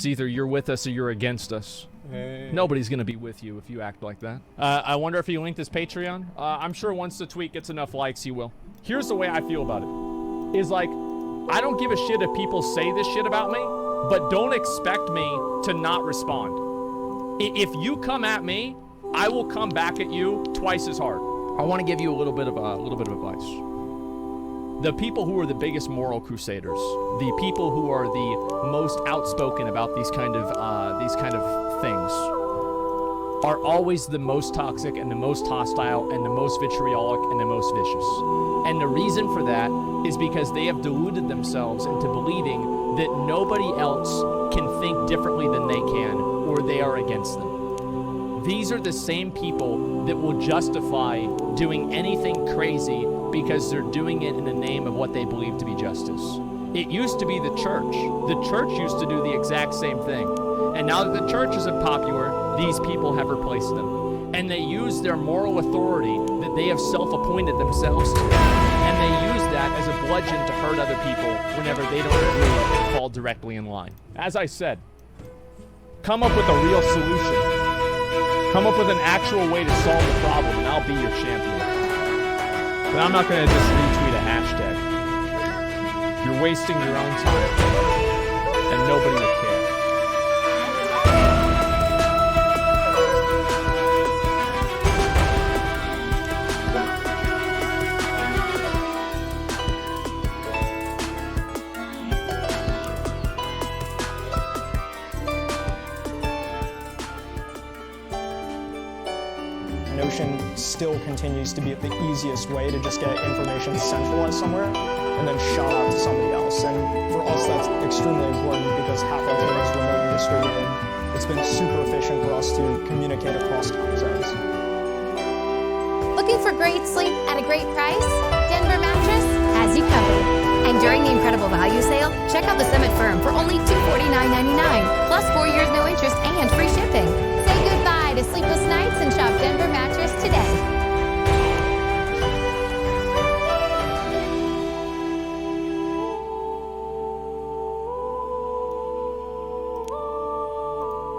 It's either you're with us or you're against us. Hey. Nobody's going to be with you if you act like that. I wonder if he linked his Patreon. I'm sure once the tweet gets enough likes, he will. Here's the way I feel about it. Is like, I don't give a shit if people say this shit about me, but don't expect me to not respond. If you come at me, I will come back at you twice as hard. I want to give you a little bit of advice. The people who are the biggest moral crusaders, the people who are the most outspoken about these kind of things, are always the most toxic and the most hostile and the most vitriolic and the most vicious. And the reason for that is because they have deluded themselves into believing that nobody else can think differently than they can, or they are against them. These are the same people that will justify doing anything crazy because they're doing it in the name of what they believe to be justice. It used to be the church. The church used to do the exact same thing. And now that the church isn't popular, these people have replaced them. And they use their moral authority that they have self-appointed themselves to, and they use that as a bludgeon to hurt other people whenever they don't agree and fall directly in line. As I said, come up with a real solution. Come up with an actual way to solve the problem, and I'll be your champion. But I'm not going to just retweet a hashtag. You're wasting your own time, and nobody will care. Still continues to be the easiest way to just get information centralized somewhere and then shot out to somebody else. And for us, that's extremely important because half our team is remotely distributed. It's been super efficient for us to communicate across time zones. Looking for great sleep at a great price? Denver Mattress has you covered. And during the incredible value sale, check out the Summit Firm for only $249.99, plus 4 years no interest and free shipping. Say goodbye to sleepless nights and shop Denver Mattress today.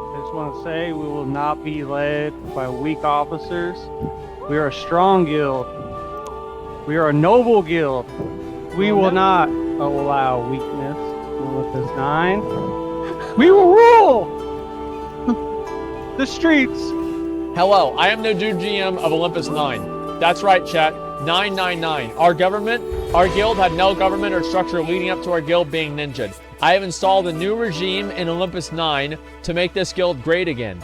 I just want to say we will not be led by weak officers. We are a strong guild. We are a noble guild. We will not allow weakness with this 9. We will rule the streets. Hello, I am the new GM of Olympus 9. That's right, chat. 999. Our guild had no government or structure leading up to our guild being ninja'd. I have installed a new regime in Olympus 9 to make this guild great again.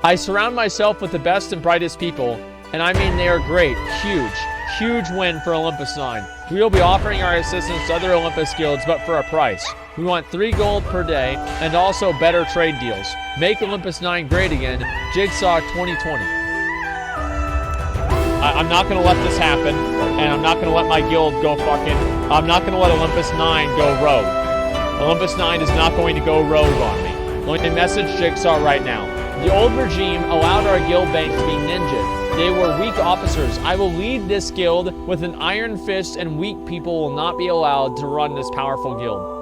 I surround myself with the best and brightest people, and I mean they are great. Huge win for Olympus 9. We will be offering our assistance to other Olympus guilds, but for a price. We want 3 gold per day, and also better trade deals. Make Olympus 9 great again. Jigsaw 2020. I'm not going to let this happen, and I'm not going to let my guild go I'm not going to let Olympus 9 go rogue. Olympus 9 is not going to go rogue on me. Let me message Jigsaw right now. The old regime allowed our guild bank to be ninja'd. They were weak officers. I will lead this guild with an iron fist, and weak people will not be allowed to run this powerful guild.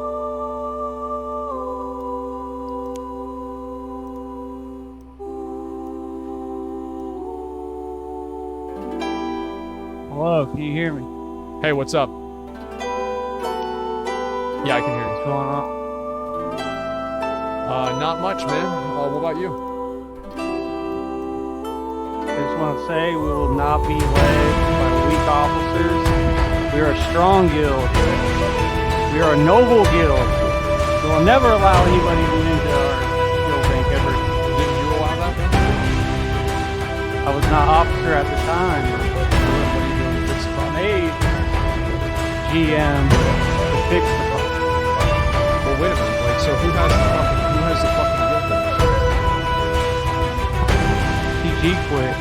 Hello, can you hear me? Hey, what's up? Yeah, I can hear you. What's going on? Not much, man. What about you? I just want to say we will not be led by weak officers. We are a strong guild. We are a noble guild. We will never allow anybody to get into our guild bank ever. Didn't you allow that, man? I was not officer at the time. Made GM to fix the problem. Well, wait a minute. Like, so who has the fucking guild PG quit.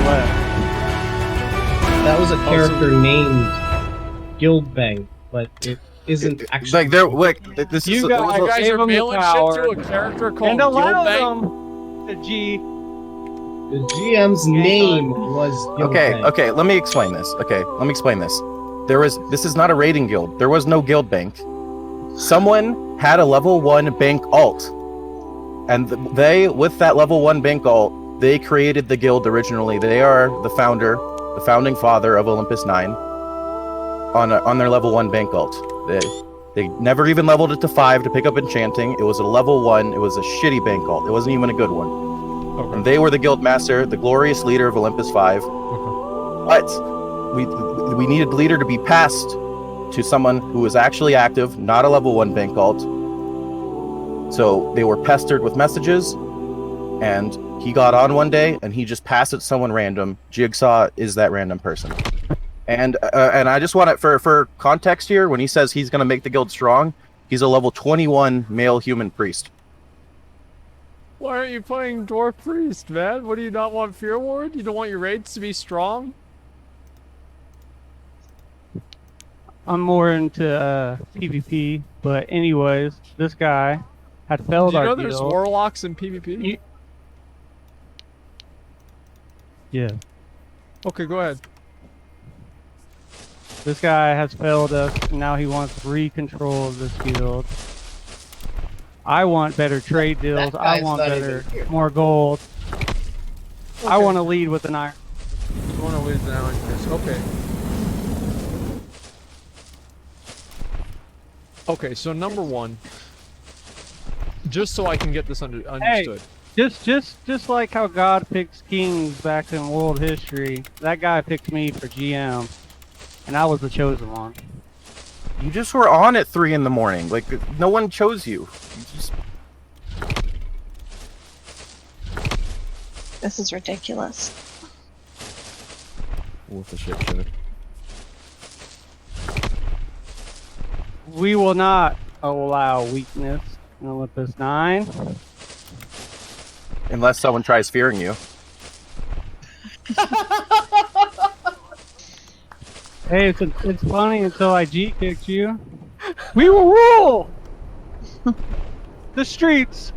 Left. That was a character named Guild Bank, but it isn't actually. Like, this You is. guys are mailing shit to a character called and allow Guild Bank? them to G. The GM's name was Guild Bank. Okay, let me explain this. This is not a raiding guild. There was no guild bank. Someone had a level 1 bank alt. And they, with that level 1 bank alt, they created the guild originally. They are the founding father of Olympus 9 on their level 1 bank alt. They never even leveled it to 5 to pick up enchanting. It was a level 1. It was a shitty bank alt. It wasn't even a good one. Okay. And they were the guild master, the glorious leader of Olympus 5. Okay. But we needed the leader to be passed to someone who was actually active, not a level 1 bank alt. So they were pestered with messages, and he got on one day and he just passed it to someone random. Jigsaw is that random person. And I just want it for context here. When he says he's going to make the guild strong, he's a level 21 male human priest. Why aren't you playing Dwarf Priest, man? What, do you not want Fear Ward? You don't want your raids to be strong? I'm more into PvP, but anyways, this guy had failed Do you our know there's guild. warlocks in PvP? Yeah. Okay, go ahead. This guy has failed us, and now he wants free control of this guild. I want better trade deals. I guy's want not better, even here. more gold. I Okay. want to lead with an iron. You want to lose an Iron Fist. Okay. Okay, so number one, just so I can get this understood. Just like how God picks kings back in world history, that guy picked me for GM, and I was the chosen one. You just were on at 3 in the morning. Like, no one chose you. You just... This is ridiculous. What the shit, shit. We will not allow weakness in Olympus 9. Unless someone tries fearing you. Hey, it's funny until I G-kicked you. We will rule the streets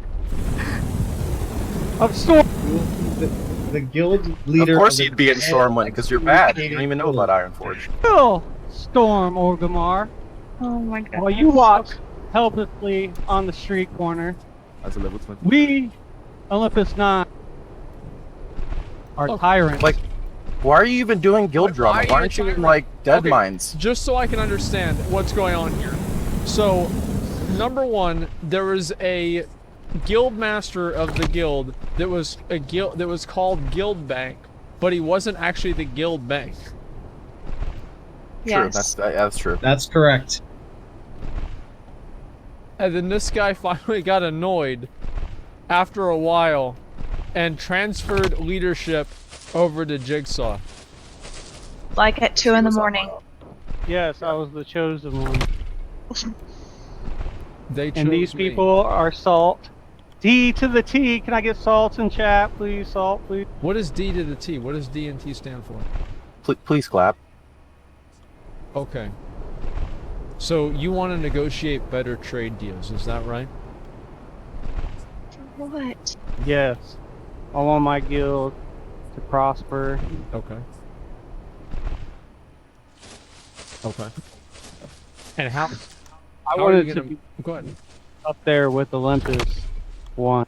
of Storm. The guild leader. Of course the you'd be in dead, Stormwind, like, because you're bad. You communicating don't even know guild. about Ironforge. Kill Storm Orgrimmar Oh my god. while you watch helplessly on the street corner. As a level 20. We, Olympus 9, are Oh, tyrants. like, why are you even doing guild Why drama? are Why you aren't you in, trying- like, Dead Okay, Mines? Just so I can understand what's going on here. So, number one, there was a guild master of the guild that was called Guild Bank, but he wasn't actually the guild bank. True, Yes. that's true. That's correct. And then this guy finally got annoyed after a while and transferred leadership over to Jigsaw. Like at 2 in the morning. Yes, I was the chosen one. They chose And these me. people are salt. D to the T. Can I get salt in chat, please? Salt, please. What is D to the T? What does D and T stand for? Please clap. Okay. So you want to negotiate better trade deals, is that right? What? Yes. I want my guild to prosper. Okay. Okay. And how? I How are you wanted to gonna? be Go ahead. up there with Olympus 1.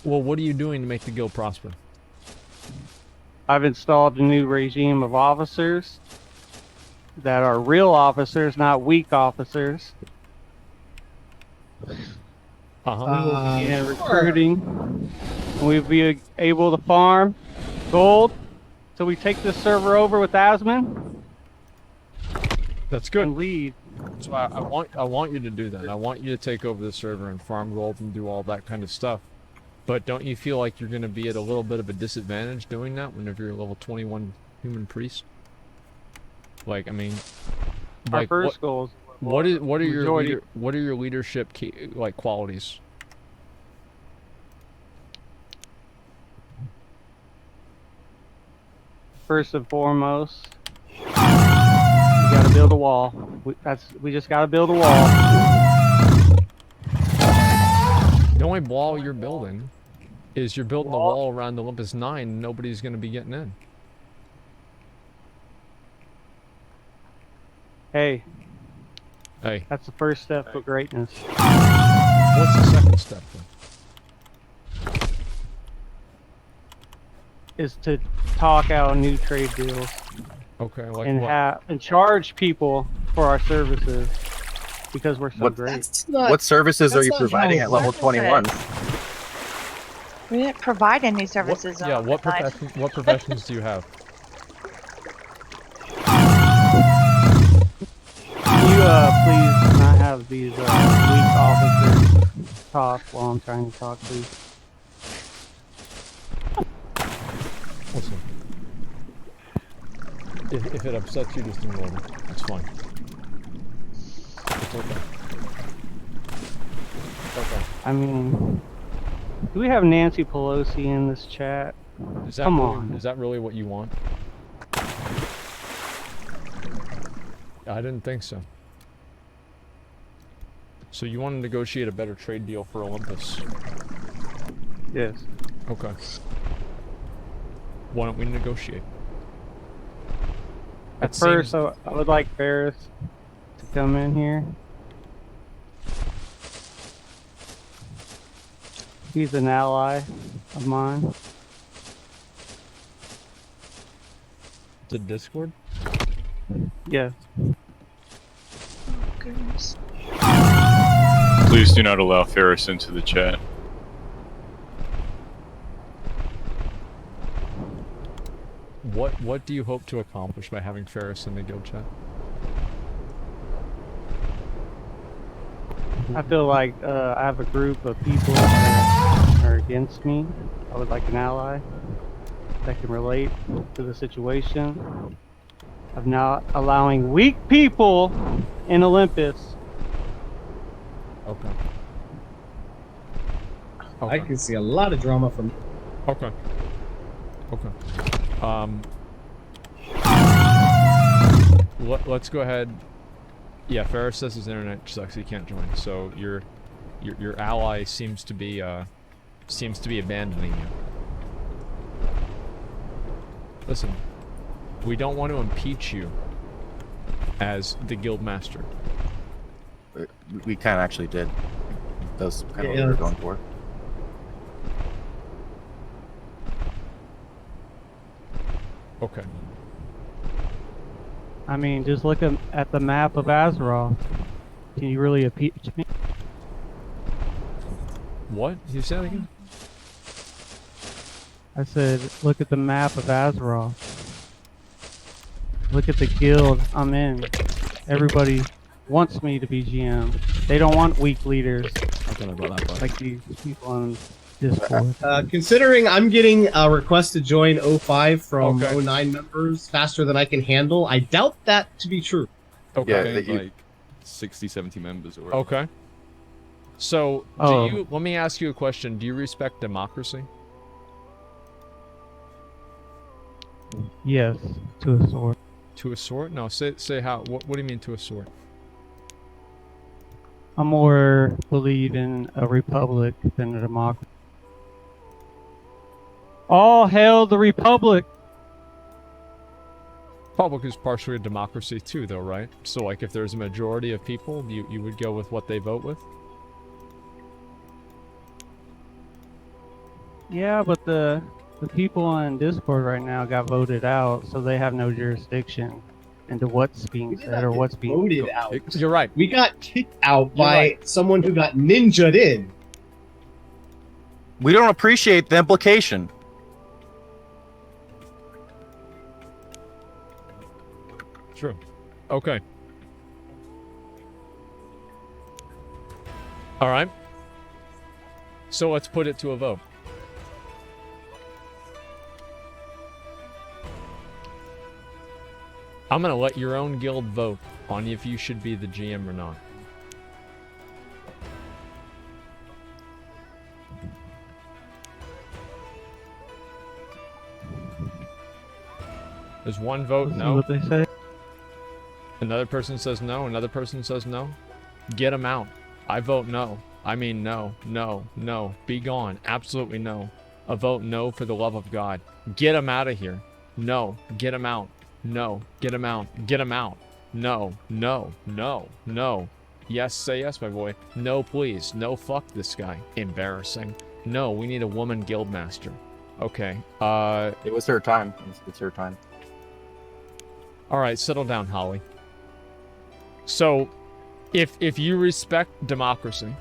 Well, what are you doing to make the guild prosper? I've installed a new regime of officers that are real officers, not weak officers. Uh-huh. And recruiting. We'll be able to farm gold. So we take this server over with Asmon That's good. and lead. So I want you to do that. I want you to take over the server and farm gold and do all that kind of stuff. But don't you feel like you're going to be at a little bit of a disadvantage doing that whenever you're a level 21 human priest? Like, I mean, Our like first goal is what are your majority- what are your leadership like qualities? first and foremost. We gotta build a wall. We just gotta build a wall. The only wall you're building is you're building the wall around Olympus 9 and nobody's going to be getting in. Hey, Hey, that's the first step to greatness. what's the second step then? Is to talk out new trade deals Okay, like and what? and charge people for our services because we're so What- great. That's not. What services are that's you not providing how at level Services. 21? We didn't provide any services. Yeah, on what the side. what professions do you have? Can you please not have these weak officers talk while I'm trying to talk, please? Listen. If it upsets you, just ignore them. It's fine. It's okay. It's okay. I mean, do we have Nancy Pelosi in this chat? Is that Come really, on. Is that really what you want? I didn't think so. So you want to negotiate a better trade deal for Olympus? Yes. Okay. Why don't we negotiate? At It first, seems- I would like Ferris to come in here. He's an ally of mine. The Discord? Yes. Goodness. Please do not allow Ferris into the chat. What do you hope to accomplish by having Ferris in the guild chat? I feel like I have a group of people that are against me. I would like an ally that can relate to the situation of not allowing weak people in Olympus. Okay. I can see a lot of drama from. Okay. Okay. Let's go ahead. Yeah, Ferris says his internet sucks. He can't join. So your ally seems to be abandoning you. Listen, we don't want to impeach you as the guild master. We kind of actually did. That was kind of what Yeah. we were going for. Okay. I mean, just look at the map of Azeroth. Can you really impeach me? What? You say that again? I said, look at the map of Azeroth. Look at the guild I'm in. Everybody wants me to be GM. They don't want weak leaders I don't know about that, but like these people on Discord. Considering I'm getting a request to join 05 from Okay. 09 members faster than I can handle, I doubt that to be true. okay. Yeah, Gained that you- like 60, 70 members or Okay. So, Oh. let me ask you a question. Do you respect democracy? Yes, to a sort. To a sort? No, say how. What do you mean to a sort? I more believe in a republic than a democracy. All hail the republic! Republic is partially a democracy too, though, right? So, like, if there's a majority of people, you would go with what they vote with? Yeah, but the people on Discord right now got voted out, so they have no jurisdiction into what's being We did said not or get what's being. voted out. You're right. We got kicked out You're by right. someone who got ninja'd in. We don't appreciate the implication. True. Okay. All right. So let's put it to a vote. I'm gonna let your own guild vote on if you should be the GM or not. There's one vote Listen to no. what they say. Another person says no. Another person says no. Get them out. I vote no. I mean no, no, no. Be gone. Absolutely no. A vote no for the love of God. Get them out of here. No. Get them out. No. Get them out. Get them out. No, no, no, no. Yes, say yes, my boy. No, please. No, fuck this guy. Embarrassing. No, we need a woman guildmaster. Okay. It was her time. It's her time. All right, settle down, Holly. So, if you respect democracy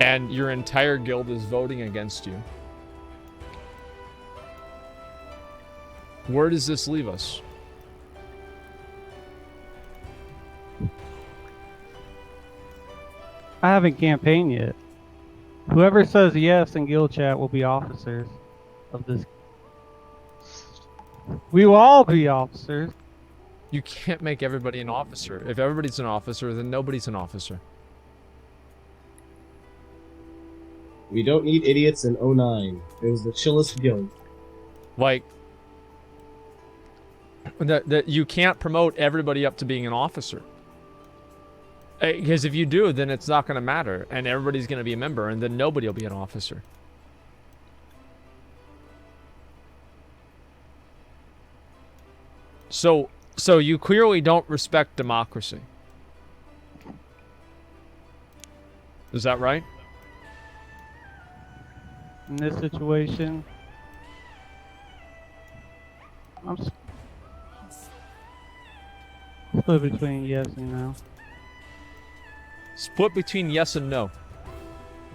and your entire guild is voting against you, where does this leave us? I haven't campaigned yet. Whoever says yes in guild chat will be officers of this. We will all be officers. You can't make everybody an officer. If everybody's an officer, then nobody's an officer. We don't need idiots in 09. It was the chillest guild. Like, that you can't promote everybody up to being an officer. Because if you do, then it's not going to matter, and everybody's going to be a member, and then nobody will be an officer. So you clearly don't respect democracy. Is that right? In this situation, I'm split between yes and no. Split between yes and no.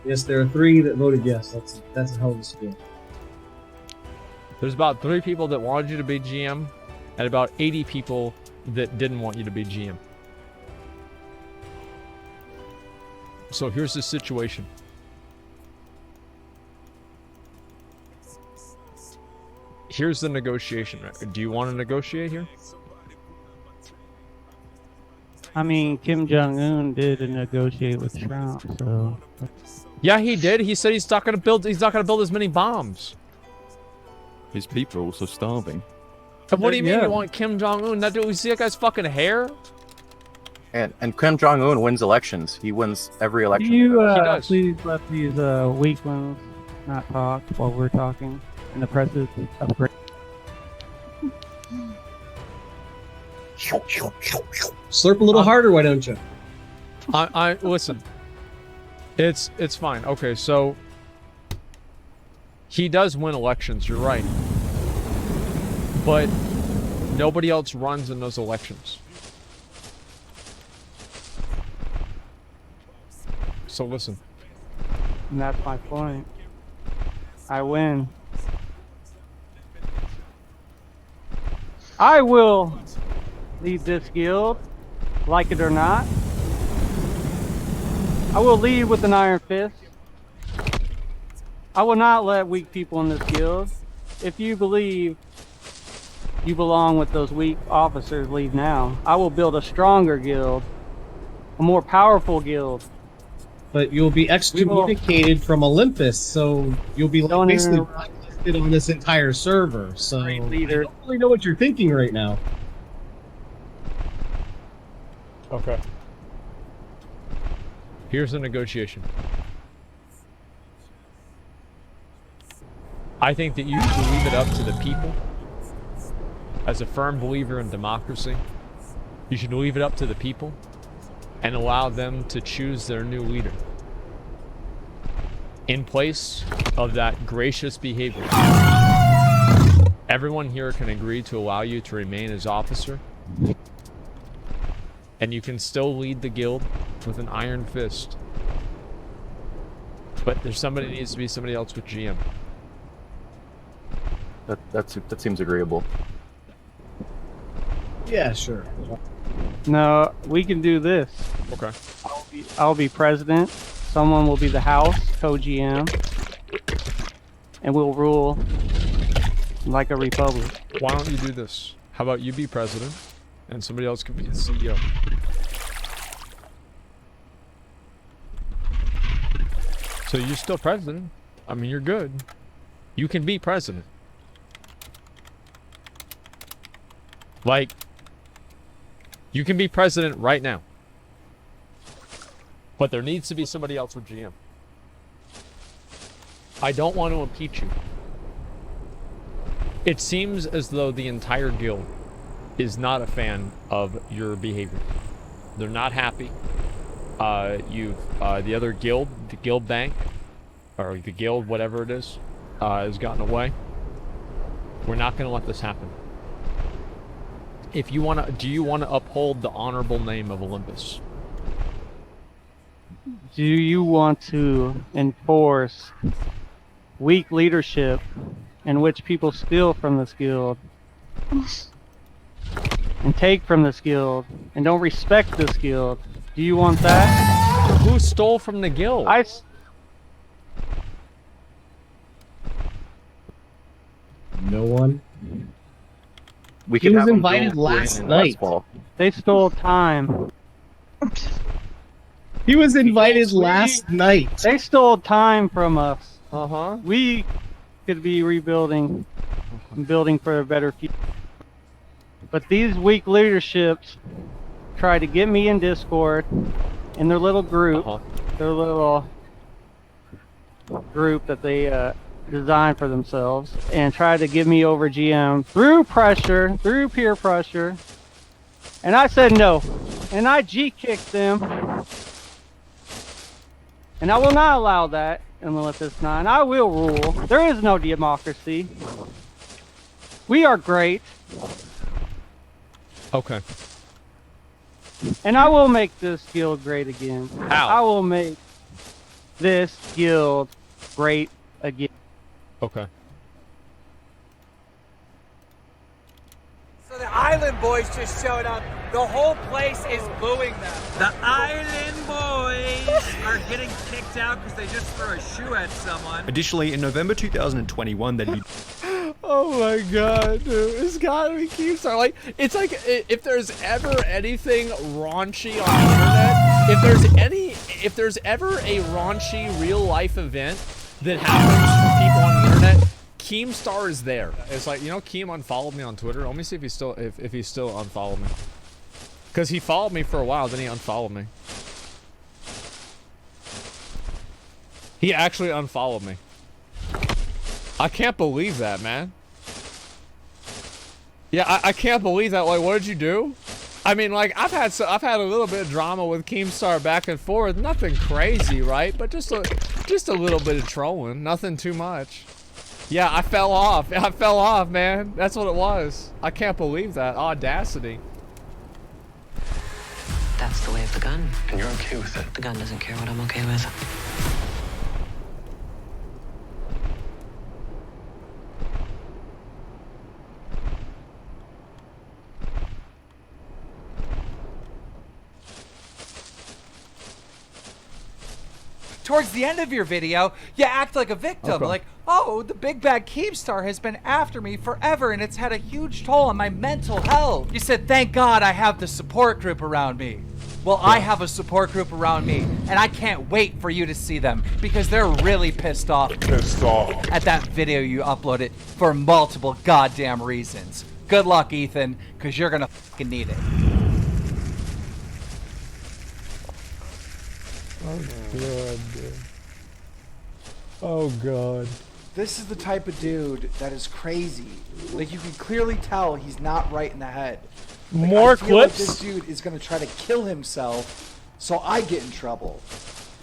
Yes, there are 3 that voted yes. That's a hell of a split. There's about 3 people that wanted you to be GM, and about 80 people that didn't want you to be GM. So here's the situation. Here's the negotiation. Do you want to negotiate here? I mean, Kim Jong-un did negotiate with Trump, so. Yeah, he did. He said he's not gonna build as many bombs. His people are also starving. And what do you mean Yeah. you want Kim Jong-un? That dude, you see that guy's fucking hair? And Kim Jong-un wins elections. He wins every Can election. you He does. please let these weak ones not talk while we're talking in the presence of great. Slurp a little harder, why don't you? I listen. It's fine. Okay, so he does win elections. You're right, but nobody else runs in those elections. So listen. And that's my point. I win. I will lead this guild, like it or not. I will lead with an iron fist. I will not let weak people in this guild. If you believe you belong with those weak officers, leave now. I will build a stronger guild, a more powerful guild. But you'll be excommunicated from Olympus, so you'll be Don't basically even- blacklisted on this entire server. So Great I leader. don't really know what you're thinking right now. Okay. Here's the negotiation. I think that you should leave it up to the people. As a firm believer in democracy, you should leave it up to the people and allow them to choose their new leader. In place of that gracious behavior, everyone here can agree to allow you to remain as officer, and you can still lead the guild with an iron fist. But there's somebody needs to be somebody else with GM. That seems agreeable. Yeah, sure. No, we can do this. Okay. I'll be president. Someone will be the house, co-GM, and we'll rule like a republic. Why don't you do this? How about you be president, and somebody else can be the CEO? So you're still president. I mean, you're good. You can be president. Like, you can be president right now. But there needs to be somebody else with GM. I don't want to impeach you. It seems as though the entire guild is not a fan of your behavior. They're not happy. The other guild, the guild bank, or the guild, whatever it is, has gotten away. We're not going to let this happen. If you want to, do you want to uphold the honorable name of Olympus? Do you want to enforce weak leadership in which people steal from this guild and take from this guild and don't respect this guild? Do you want that? Who stole from the guild? No one. We He could was have him invited go last in night. Westfall. They stole time. He was invited last night. They stole time from us. Uh-huh. We could be rebuilding and building for a better future. But these weak leaderships try to get me in Discord in their little group, their little group that they designed for themselves, and try to give me over GM through pressure, through peer pressure. And I said no. And I G-kicked them. And I will not allow that in Olympus 9. I will rule. There is no democracy. We are great. Okay. And I will make this guild great again. How? I will make this guild great again. Okay. So the Island Boys just showed up. The whole place is booing them. The Island Boys are getting kicked out because they just threw a shoe at someone. Additionally, in November 2021, they'd be... Oh my god, dude. It's gotta be Keemstar. Like, it's like, if there's ever anything raunchy on the internet, if there's ever a raunchy real-life event that happens for people on the internet, Keemstar is there. It's like, you know, Keem unfollowed me on Twitter. Let me see if he's still, if he's still unfollowed me. Because he followed me for a while, then he unfollowed me. He actually unfollowed me. I can't believe that, man. Yeah, I can't believe that. Like, what did you do? I mean, like, I've had a little bit of drama with Keemstar back and forth. Nothing crazy, right? But just a little bit of trolling. Nothing too much. Yeah, I fell off. I fell off, man. That's what it was. I can't believe that. Audacity. That's the way of the gun. And you're okay with it? The gun doesn't care what I'm okay with. Towards the end of your video, you act like a victim. Okay. Like, oh, the big bad Keemstar has been after me forever and it's had a huge toll on my mental health. You said, thank God I have the support group around me. Well, I have a support group around me and I can't wait for you to see them because they're really pissed off at that video you uploaded for multiple goddamn reasons. Good luck, Ethan, because you're gonna fucking need it. Oh god, dude. Oh god. This is the type of dude that is crazy. Like, you can clearly tell he's not right in the head. Like, More I feel like clips? this dude is gonna try to kill himself, so I get in trouble.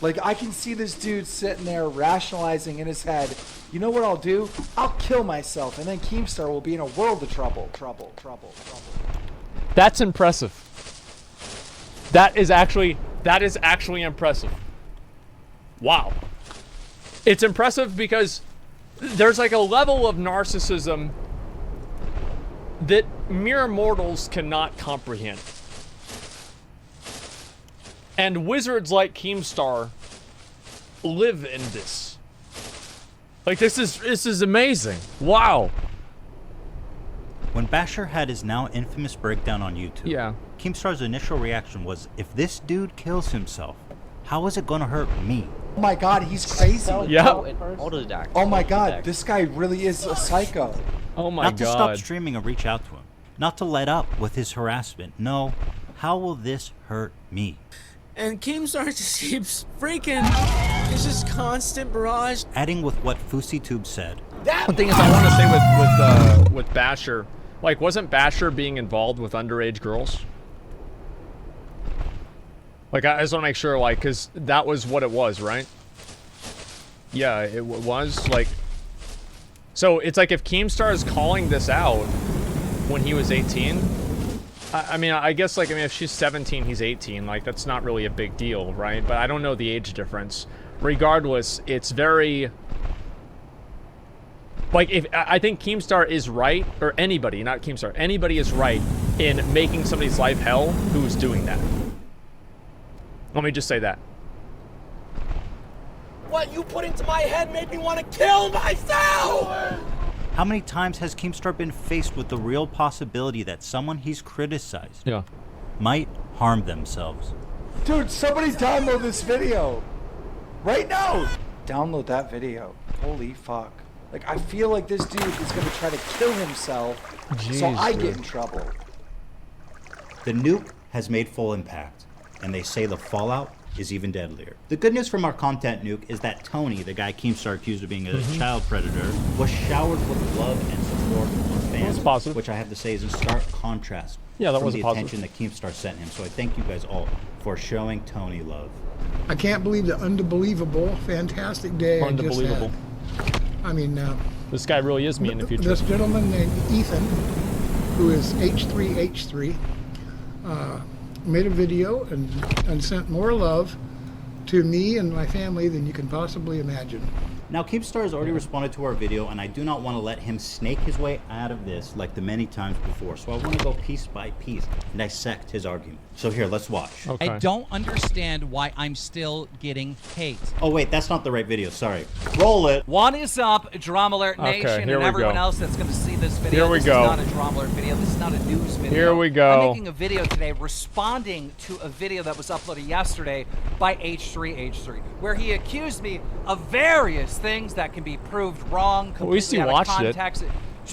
Like, I can see this dude sitting there rationalizing in his head, you know what I'll do? I'll kill myself, and then Keemstar will be in a world of trouble. That's impressive. That is actually impressive. Wow. It's impressive because there's like a level of narcissism that mere mortals cannot comprehend. And wizards like Keemstar live in this. Like, this is amazing. Wow. When Basher had his now infamous breakdown on YouTube, Keemstar's initial reaction was, if this dude kills himself, how is it gonna hurt me? Oh my god, he's crazy. Yeah. Oh my god, this guy really is a psycho. Oh my Not to stop streaming and reach out to him. Not to let up with his harassment. No, how will this hurt me? And Keemstar just keeps freaking. It's just constant barrage. Adding with what FusiTube said. One thing is I want to say with Basher, Like, wasn't Basher being involved with underage girls? Like, I just want to make sure, like, because that was what it was, right? Yeah, it was, like... So, it's like if Keemstar is calling this out when he was 18... I mean, I guess, like, if she's 17, he's 18. Like, that's not really a big deal, right? But I don't know the age difference. Regardless, it's very... Like, I think Keemstar is right, or anybody, not Keemstar, anybody is right in making somebody's life hell who's doing that. Let me just say that. What you put into my head made me want to kill myself! How many times has Keemstar been faced with the real possibility that someone he's criticized might harm themselves? Dude, somebody download this video. Right now. Download that video. Holy fuck. Like, I feel like this dude is going to try to kill himself, so I get in trouble. The nuke has made full impact, and they say the fallout is even deadlier. The good news from our content nuke is that Tony, the guy Keemstar accused of being a child predator, was showered with love and support from fans, which I have to say is in stark contrast from the attention that Keemstar sent him. So I thank you guys all for showing Tony love. I can't believe the unbelievable, fantastic day I just had. I mean, this guy really is me in the future. This gentleman named Ethan, who is H3H3, made a video and sent more love to me and my family than you can possibly imagine. Now, Keemstar has already responded to our video, and I do not want to let him snake his way out of this like the many times before. So I want to go piece by piece and dissect his argument. So here, let's watch. Okay. I don't understand why I'm still getting hate. Oh wait, that's not the right video. Sorry. Roll it. What is up, Drama Alert Nation, and everyone else that's going to see this video? Here we this go. Is not a Drama Alert video. This is not a news video. Here we go. I'm making a video today responding to a video that was uploaded yesterday by H3H3, where he accused me of various things that can be proved wrong, completely out of context.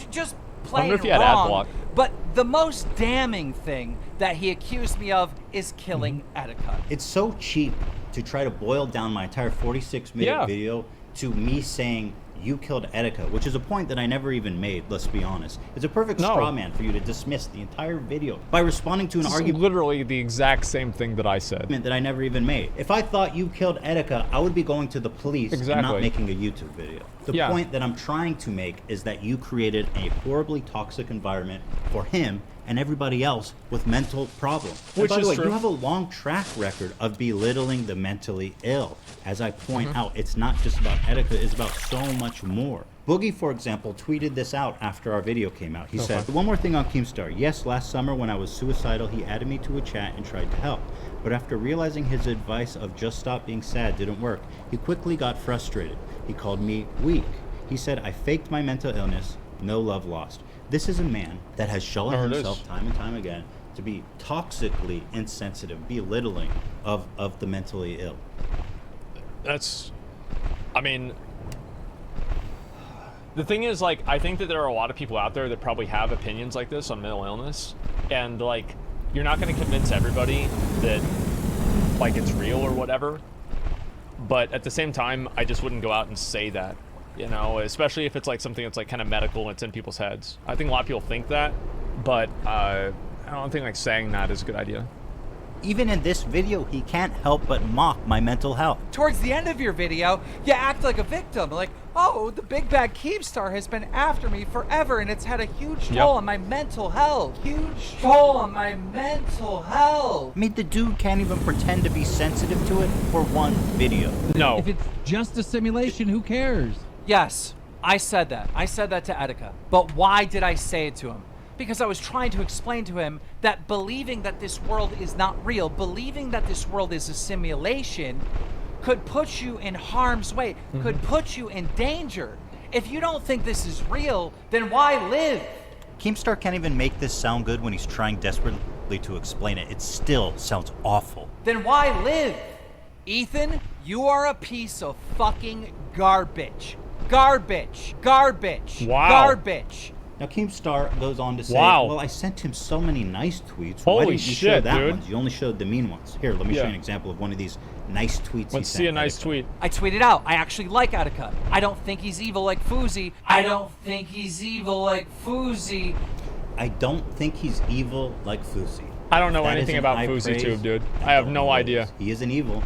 Just plain wrong. But the most damning thing that he accused me of is killing Etika. It's so cheap to try to boil down my entire 46-minute video to me saying you killed Etika, which is a point that I never even made, let's be honest. It's a perfect straw man for you to dismiss the entire video by responding to an argument. Literally the exact same thing that I said. That I never even made. If I thought you killed Etika, I would be going to the police and not making a YouTube video. The point that I'm trying to make is that you created a horribly toxic environment for him and everybody else with mental problems. And by the way, you have a long track record of belittling the mentally ill. As I point out, it's not just about Etika, it's about so much more. Boogie, for example, tweeted this out after our video came out. He said, one more thing on Keemstar. Yes, last summer when I was suicidal, he added me to a chat and tried to help. But after realizing his advice of just stop being sad didn't work, he quickly got frustrated. He called me weak. He said, I faked my mental illness, no love lost. This is a man that has shown himself time and time again to be toxically insensitive, belittling of the mentally ill. That's, I mean, the thing is, like, I think that there are a lot of people out there that probably have opinions like this on mental illness, and, like, you're not going to convince everybody that, like, it's real or whatever, but at the same time, I just wouldn't go out and say that. You know, especially if it's like something that's like kind of medical and it's in people's heads. I think a lot of people think that, but I don't think like saying that is a good idea. Even in this video, he can't help but mock my mental health. Towards the end of your video, you act like a victim. Like, oh, the big bad Keemstar has been after me forever and it's had a huge toll on my mental health. Huge toll on my mental health. I mean, the dude can't even pretend to be sensitive to it for one video. No. If it's just a simulation, who cares? Yes, I said that. I said that to Etika. But why did I say it to him? Because I was trying to explain to him that believing that this world is not real, believing that this world is a simulation, could put you in harm's way, could put you in danger. If you don't think this is real, then why live? Keemstar can't even make this sound good when he's trying desperately to explain it. It still sounds awful. Then why live? Ethan, you are a piece of fucking garbage. Garbage. Garbage. Wow. Garbage. Now, Keemstar goes on to say, well, I sent him so many nice tweets. Why didn't you show that ones? You only showed the mean ones. Here, let me show you an example of one of these nice tweets. Let's see a nice tweet. I tweeted out, I actually like Etika. I don't think he's evil like Fousey. I don't think he's evil like Fousey. I don't think he's evil like Fusi. I don't know That anything isn't about high Fusi praise. Tube, dude. I have no idea. He isn't evil.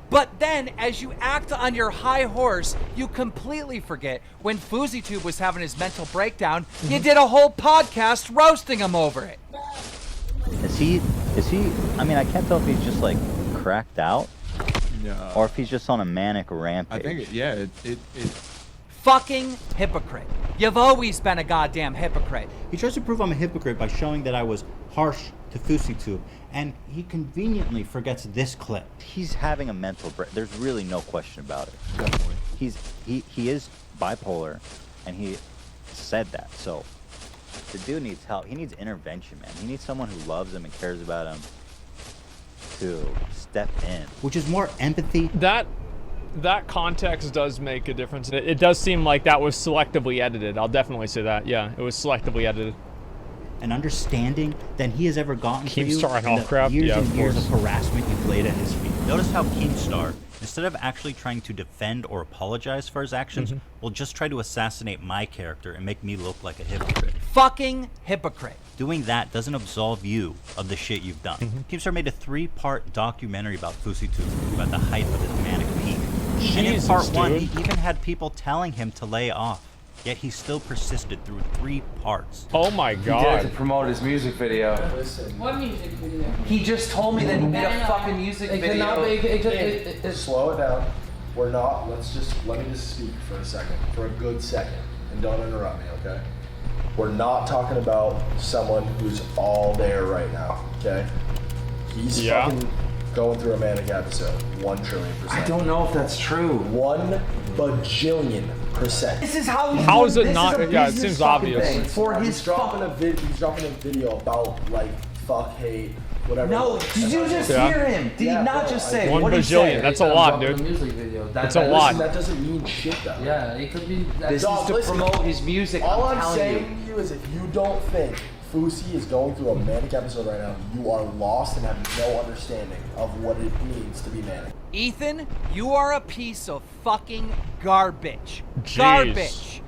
But then, as you act on your high horse, you completely forget when FouseyTube was having his mental breakdown, you did a whole podcast roasting him over it. Is he, I mean, I can't tell if he's just like cracked out or if he's just on a manic rampage. I think, it Fucking hypocrite. You've always been a goddamn hypocrite. He tries to prove I'm a hypocrite by showing that I was harsh to FouseyTube, and he conveniently forgets this clip. He's having a mental break. There's really no question about it. Definitely. He is bipolar, and he said that. So the dude needs help. He needs intervention, man. He needs someone who loves him and cares about him to step in. Which is more empathy. That context does make a difference. It does seem like that was selectively edited. I'll definitely say that. Yeah, it was selectively edited. An understanding than he has ever gotten for you Keemstar and all the crap. years Yeah, and of years course. of harassment you've laid at his feet. Notice how Keemstar, instead of actually trying to defend or apologize for his actions, Mm-hmm. will just try to assassinate my character and make me look like a hypocrite. Fucking hypocrite. Doing that doesn't absolve you of the shit you've done. Mm-hmm. Keemstar made a 3-part documentary about FouseyTube about the height of his manic peak. And in Jesus, part 1, dude. he even had people telling him to lay off. Yet he still persisted through 3 parts. Oh my He did god. it to promote his music video. What music video? He just told me that he made a fucking music video. Slow it down. We're not. Let me just speak for a second, for a good second, and don't interrupt me, okay? We're not talking about someone who's all there right now, okay? He's fucking going through a manic episode, 1 trillion %. I don't know if that's true. 1 bajillion %. This is how he's How doing- is it this not? a Yeah, it business seems fucking obvious. thing. For his he's dropping a video about like fuck, hate, whatever. No, did you just hear him? Did he not just say 1 what he bajillion. said? That's a lot, dude. Music video. That's a lot. That doesn't mean shit though. Yeah, it could be. This is to promote his music. All I'm telling saying to you is if you don't think Fusi is going through a manic episode right now, you are lost and have no understanding of what it means to be manic. Ethan, you are a piece of fucking garbage. Jeez. Garbage.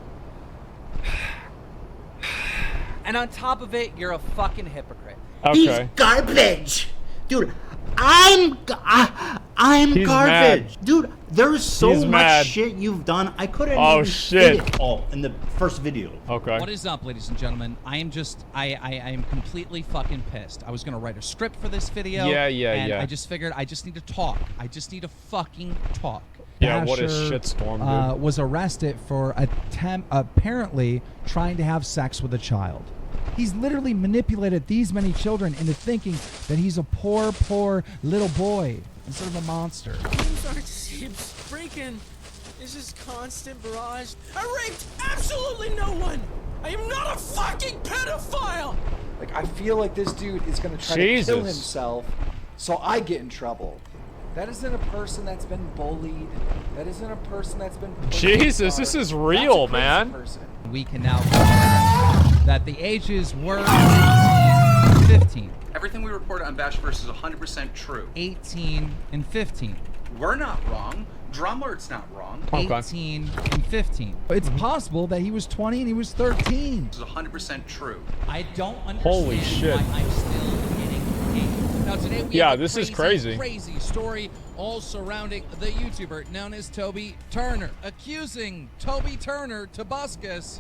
And on top of it, you're a fucking hypocrite. Okay. Garbage, dude. I'm He's garbage, mad. dude. There's so He's much mad. shit you've done. I couldn't Oh, even shit. fit it all in the first video. Okay. What is up, ladies and gentlemen? I am completely fucking pissed. I was gonna write a script for this video. Yeah, and yeah. I just figured I just need to talk. I just need to fucking talk. Yeah, what a Basher, shitstorm, dude. was arrested for apparently trying to have sex with a child. He's literally manipulated these many children into thinking that he's a poor little boy instead of a monster. Keemstar seems freaking. This is constant barrage. I raped absolutely no one. I am not a fucking pedophile. Like, I feel like this dude is gonna try to Jesus. kill himself, so I get in trouble. That isn't a person that's been bullied. That isn't a person that's been. Jesus, this is real, man. We can now confirm that the ages were 18 and 15. Everything we reported on Bashverse is 100% true. 18 and 15. We're not wrong. Drumlord's not wrong. 18 and 15. It's possible that he was 20 and he was 13. This is 100% true. I don't understand Holy shit. why I'm still getting paid. Now today we Yeah, have a this is crazy. crazy story all surrounding the YouTuber known as Toby Turner, accusing Toby Turner Tobuscus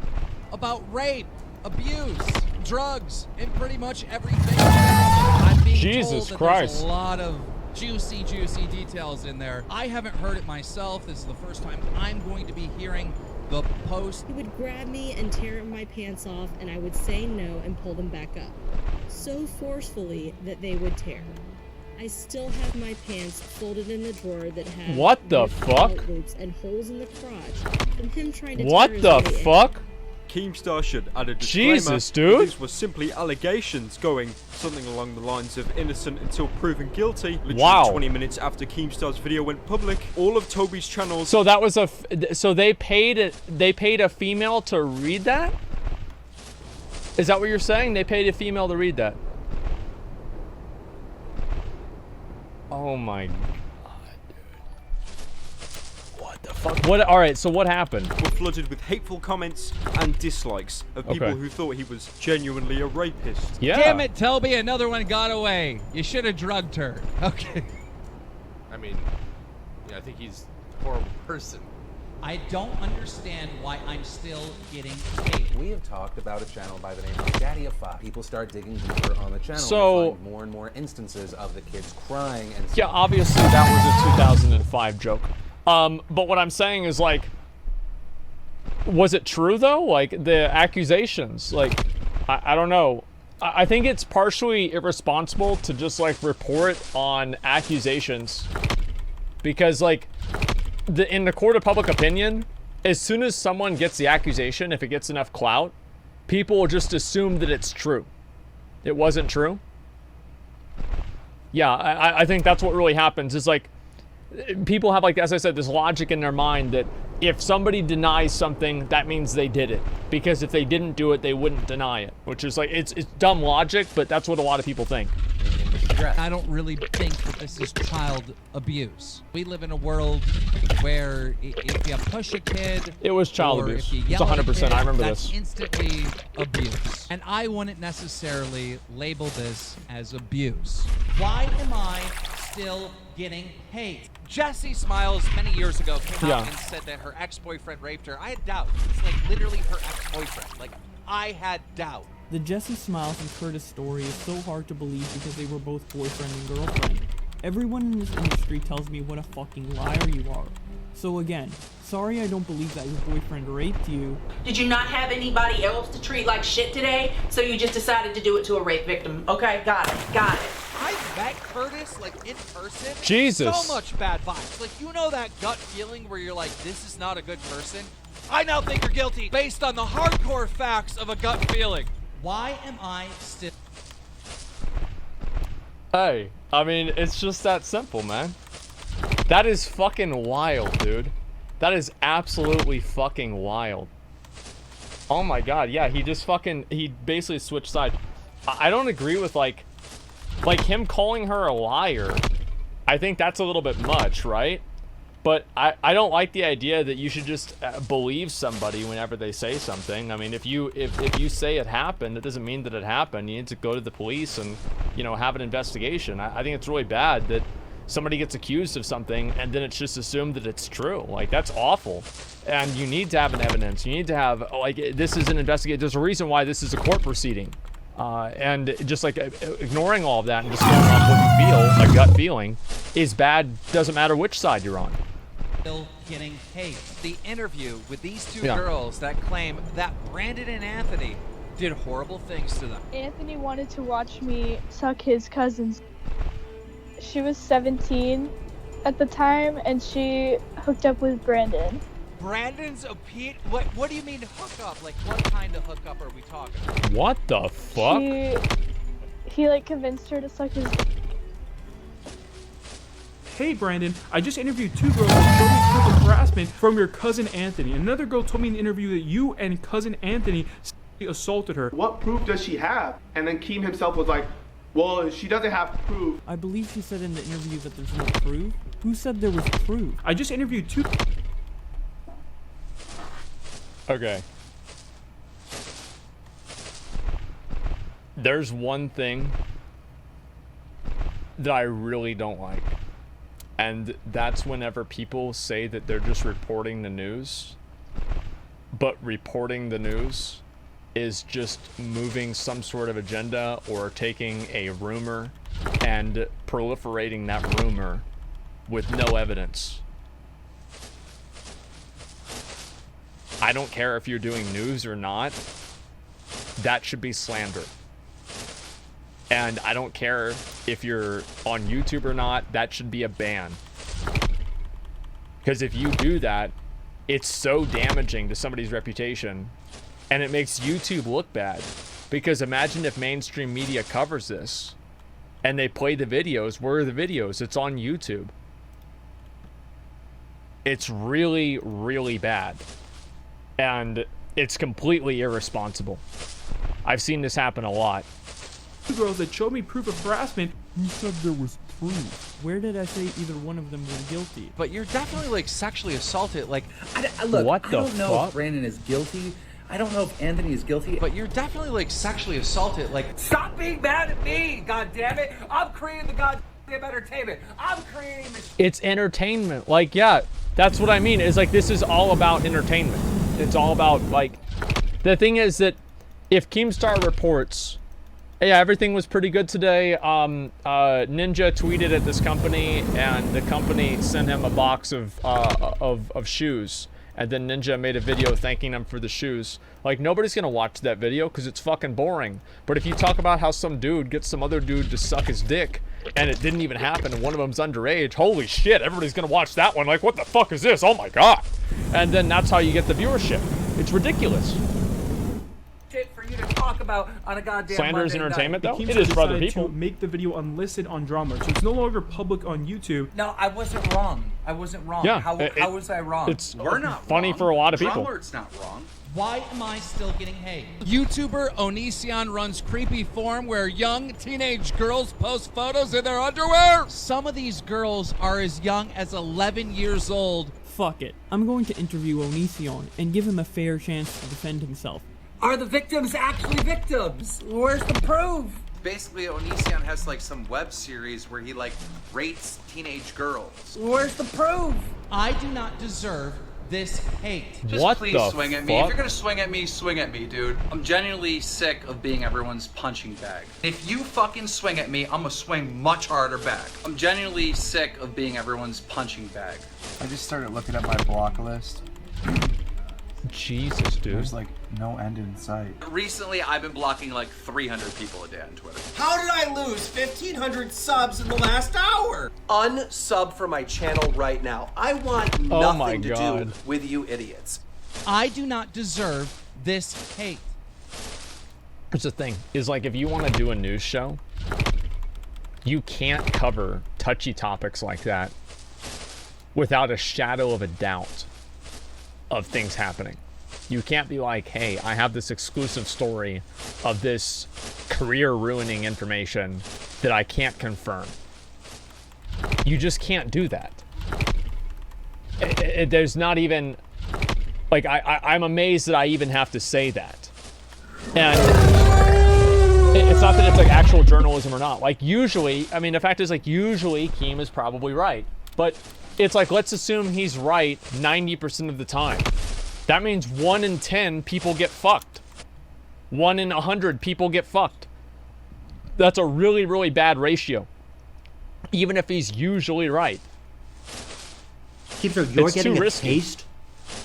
about rape, abuse, drugs, and pretty much everything. I'm being Jesus told that Christ. there's a lot of juicy details in there. I haven't heard it myself. This is the first time I'm going to be hearing the post. He would grab me and tear my pants off, and I would say no and pull them back up, so forcefully that they would tear. I still have my pants folded in the drawer that had What the ripped fuck? belt loops and holes in the crotch from him trying to What tear his the way in. fuck? Keemstar should add a disclaimer Jesus, that dude. These were simply allegations going something along the lines of innocent until proven guilty. Literally Wow. 20 minutes after Keemstar's video went public, all of Toby's channels. So that was so they paid a female to read that? Is that what you're saying? They paid a female to read that? Oh my god, dude. What the fuck? What? All right. So what happened? Were flooded with hateful comments and dislikes of people Okay. who thought he was genuinely a rapist. Yeah. Damn it, Toby, another one got away. You should have drugged her. Okay. I mean, yeah, I think he's a horrible person. I don't understand why I'm still getting paid. We have talked about a channel by the name of Daddy of Five. People start digging deeper on the channel. So- They find more and more instances of the kids crying and Yeah, obviously that was a 2005 joke. But what I'm saying is, like, was it true though? Like, the accusations, like, I don't know. I think it's partially irresponsible to just, like, report on accusations. Because, like, in the court of public opinion, as soon as someone gets the accusation, if it gets enough clout, people will just assume that it's true. It wasn't true. Yeah, I think that's what really happens, is, like, people have, like, as I said, this logic in their mind that if somebody denies something, that means they did it. Because if they didn't do it, they wouldn't deny it. Which is, like, it's dumb logic, but that's what a lot of people think. I don't really think that this is child abuse. We live in a world where if you push a kid, It was child or abuse. if you It's yell at a 100%. kid, I remember that's this. instantly abuse. And I wouldn't necessarily label this as abuse. Why am I still getting paid? Jessie Smiles many years ago came out Yeah. and said that her ex-boyfriend raped her. I had doubt. It's like literally her ex-boyfriend. Like, I had doubt. The Jesse Smiles and Curtis story is so hard to believe because they were both boyfriend and girlfriend. Everyone in this industry tells me what a fucking liar you are. So again, sorry I don't believe that your boyfriend raped you. Did you not have anybody else to treat like shit today? So you just decided to do it to a rape victim. Okay, got it, got it. I met Curtis, like, in person. Jesus. So much bad vibes. Like, you know that gut feeling where you're like, this is not a good person? I now think you're guilty based on the hardcore facts of a gut feeling. Why am I still... Hey, I mean, it's just that simple, man. That is fucking wild, dude. That is absolutely fucking wild. Oh my god, yeah, he just fucking, he basically switched sides. I don't agree with, like him calling her a liar. I think that's a little bit much, right? But I don't like the idea that you should just believe somebody whenever they say something. I mean, if you say it happened, it doesn't mean that it happened. You need to go to the police and, you know, have an investigation. I think it's really bad that somebody gets accused of something and then it's just assumed that it's true. Like, that's awful. And you need to have an evidence. You need to have, like, this is an investigation. There's a reason why this is a court proceeding. And just, like, ignoring all of that and just going off what you feel, a gut feeling, is bad. Doesn't matter which side you're on. still getting paid? The interview with these two Yeah. girls that claim that Brandon and Anthony did horrible things to them. Anthony wanted to watch me suck his cousin's. She was 17 at the time, and she hooked up with Brandon. Brandon's opinion? What do you mean hook up? Like, what kind of hookup are we talking about? What the fuck? He like convinced her to suck his. Hey Brandon, I just interviewed two girls who showed me proof of harassment from your cousin Anthony. Another girl told me in the interview that you and cousin Anthony assaulted her. What proof does she have? And then Keem himself was like, well, she doesn't have proof. I believe she said in the interview that there's no proof. Who said there was proof? I just interviewed two. Okay. There's one thing that I really don't like. And that's whenever people say that they're just reporting the news. But reporting the news is just moving some sort of agenda or taking a rumor and proliferating that rumor with no evidence. I don't care if you're doing news or not. That should be slander. And I don't care if you're on YouTube or not. That should be a ban. Because if you do that, it's so damaging to somebody's reputation. And it makes YouTube look bad. Because imagine if mainstream media covers this and they play the videos. Where are the videos? It's on YouTube. It's really, really bad. And it's completely irresponsible. I've seen this happen a lot. 2 girls that showed me proof of harassment. You said there was proof. Where did I say either one of them were guilty? But you're definitely like sexually assaulted. Like, Look, what I the don't know fuck? if Brandon is guilty. I don't know if Anthony is guilty. But you're definitely like sexually assaulted. Like, Stop being mad at me, God damn it! I'm creating the goddamn entertainment. I'm creating the. It's entertainment. Like, yeah, that's what I mean. Is like, this is all about entertainment. It's all about, like, the thing is that if Keemstar reports, yeah, everything was pretty good today. Ninja tweeted at this company, and the company sent him a box of shoes. And then Ninja made a video thanking him for the shoes. Like, nobody's gonna watch that video because it's fucking boring. But if you talk about how some dude gets some other dude to suck his dick, and it didn't even happen, and one of them's underage, holy shit, everybody's gonna watch that one. Like, what the fuck is this? Oh my god. And then that's how you get the viewership. It's ridiculous. Shit for you to talk about on a goddamn Slander is Monday entertainment, night. though. It is for other people. To make the video unlisted on Drama, so it's no longer public on YouTube. No, I wasn't wrong. I wasn't wrong. Yeah, How was I wrong? It's funny for a lot of people. Drumlord's not wrong. Why am I still getting hate? YouTuber Onision runs creepy forum where young teenage girls post photos in their underwear. Some of these girls are as young as 11 years old. Fuck it. I'm going to interview Onision and give him a fair chance to defend himself. Are the victims actually victims? Where's the proof? Basically, Onision has like some web series where he like rates teenage girls. Where's the proof? I do not deserve this hate. Just please swing at me. If you're gonna swing at me, dude. I'm genuinely sick of being everyone's punching bag. If you fucking swing at me, I'm gonna swing much harder back. I'm genuinely sick of being everyone's punching bag. I just started looking at my block list. Jesus, dude. There's like no end in sight. Recently, I've been blocking like 300 people a day on Twitter. How did I lose 1,500 subs in the last hour? Unsub from my channel right now. I want nothing to do with you idiots. I do not deserve this hate. Here's the thing, is like, if you want to do a news show, you can't cover touchy topics like that without a shadow of a doubt of things happening. You can't be like, hey, I have this exclusive story of this career-ruining information that I can't confirm. You just can't do that. There's not even, like, I'm amazed that I even have to say that. And it's not that it's like actual journalism or not. Like, usually, I mean, the fact is, like, usually Keem is probably right. But it's like, let's assume he's right 90% of the time. That means 1 in 10 people get fucked. 1 in 100 people get fucked. That's a really, really bad ratio. Even if he's usually right. Keemstar, you're getting a taste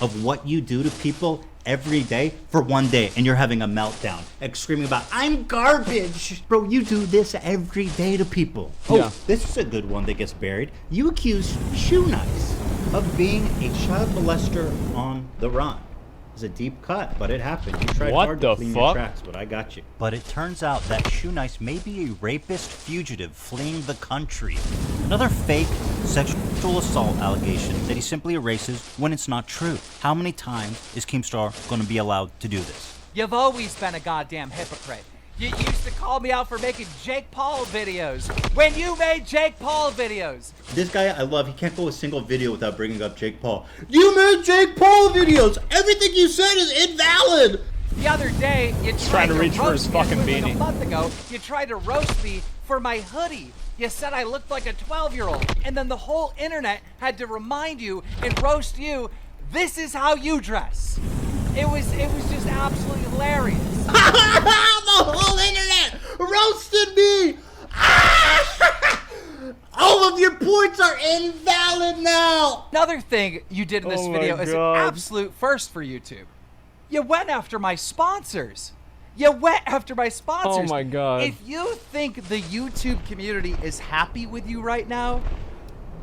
of what you do to people every day for 1 day, and you're having a meltdown, screaming about, I'm garbage. Bro, you do this every day to people. Oh, yeah. This is a good one that gets buried. You accuse Shoe Nice of being a child molester on the run. It's a deep cut, but it happened. You tried hard to clean your tracks, but I got you. But it turns out that Shoe Nice may be a rapist fugitive fleeing the country. Another fake sexual assault allegation that he simply erases when it's not true. How many times is Keemstar going to be allowed to do this? You've always been a goddamn hypocrite. You used to call me out for making Jake Paul videos when you made Jake Paul videos. This guy I love, he can't go a single video without bringing up Jake Paul. You made Jake Paul videos! Everything you said is invalid! The other day, you tried to reach for his fucking beanie. Like a month ago, you tried to roast me for my hoodie. You said I looked like a 12-year-old, and then the whole internet had to remind you and roast you, this is how you dress. It was just absolutely hilarious. The whole internet roasted me! All of your points are invalid now! Another thing you did in this video is an absolute first for YouTube. You went after my sponsors. You went after my sponsors. Oh my god. If you think the YouTube community is happy with you right now,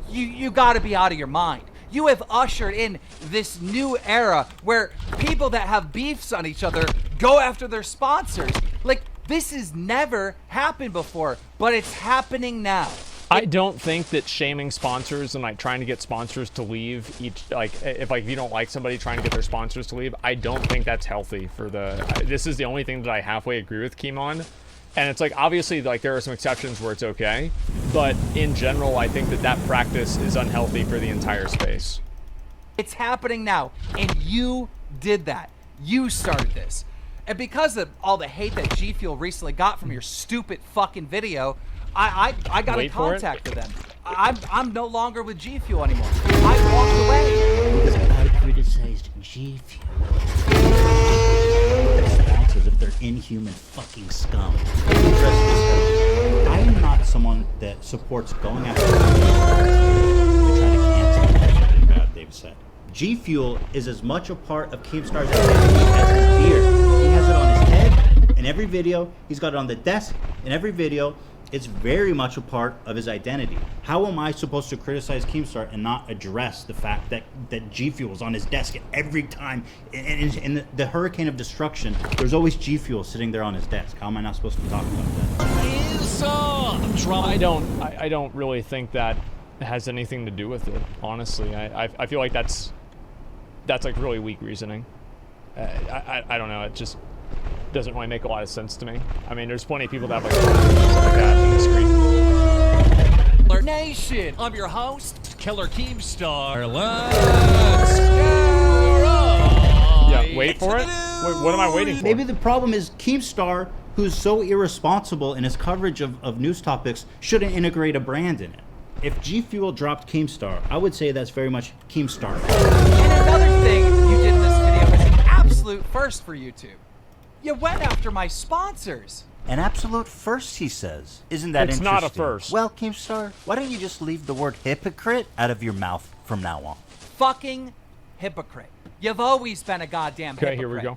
you gotta be out of your mind. You have ushered in this new era where people that have beefs on each other go after their sponsors. Like, this has never happened before, but it's happening now. I don't think that shaming sponsors and like trying to get sponsors to leave each, like if you don't like somebody trying to get their sponsors to leave, I don't think that's healthy for the, this is the only thing that I halfway agree with Keem on, And it's like, obviously, like, there are some exceptions where it's okay, but in general, I think that that practice is unhealthy for the entire space. It's happening now, and you did that. You started this. And because of all the hate that G Fuel recently got from your stupid fucking video, I got in contact with them. I'm no longer with G Fuel anymore. I walked away. Because I criticized G Fuel. As if they're inhuman fucking scum. I am not someone that supports going after to try to cancel something bad they've said. G Fuel is as much a part of Keemstar's identity as his beard. He has it on his head in every video. He's got it on the desk in every video. It's very much a part of his identity. How am I supposed to criticize Keemstar and not address the fact that G Fuel is on his desk every time? In the hurricane of destruction, there's always G Fuel sitting there on his desk. How am I not supposed to talk about that? I don't really think that has anything to do with it, honestly. I feel like that's like really weak reasoning. I don't know, it just doesn't really make a lot of sense to me. I mean, there's plenty of people that have like stuff like that in the screen. Nation, I'm your host, Killer Keemstar. Let's go! Yeah, wait for it? Wait, what am I waiting for? Maybe the problem is Keemstar, who's so irresponsible in his coverage of news topics, shouldn't integrate a brand in it. If G Fuel dropped Keemstar, I would say that's very much Keemstar. And another thing you did in this video is an absolute first for YouTube. You went after my sponsors. An absolute first, he says. Isn't that interesting? It's not a first. Well, Keemstar, why don't you just leave the word hypocrite out of your mouth from now on? Fucking hypocrite. You've always been a goddamn hypocrite. Okay, here we go.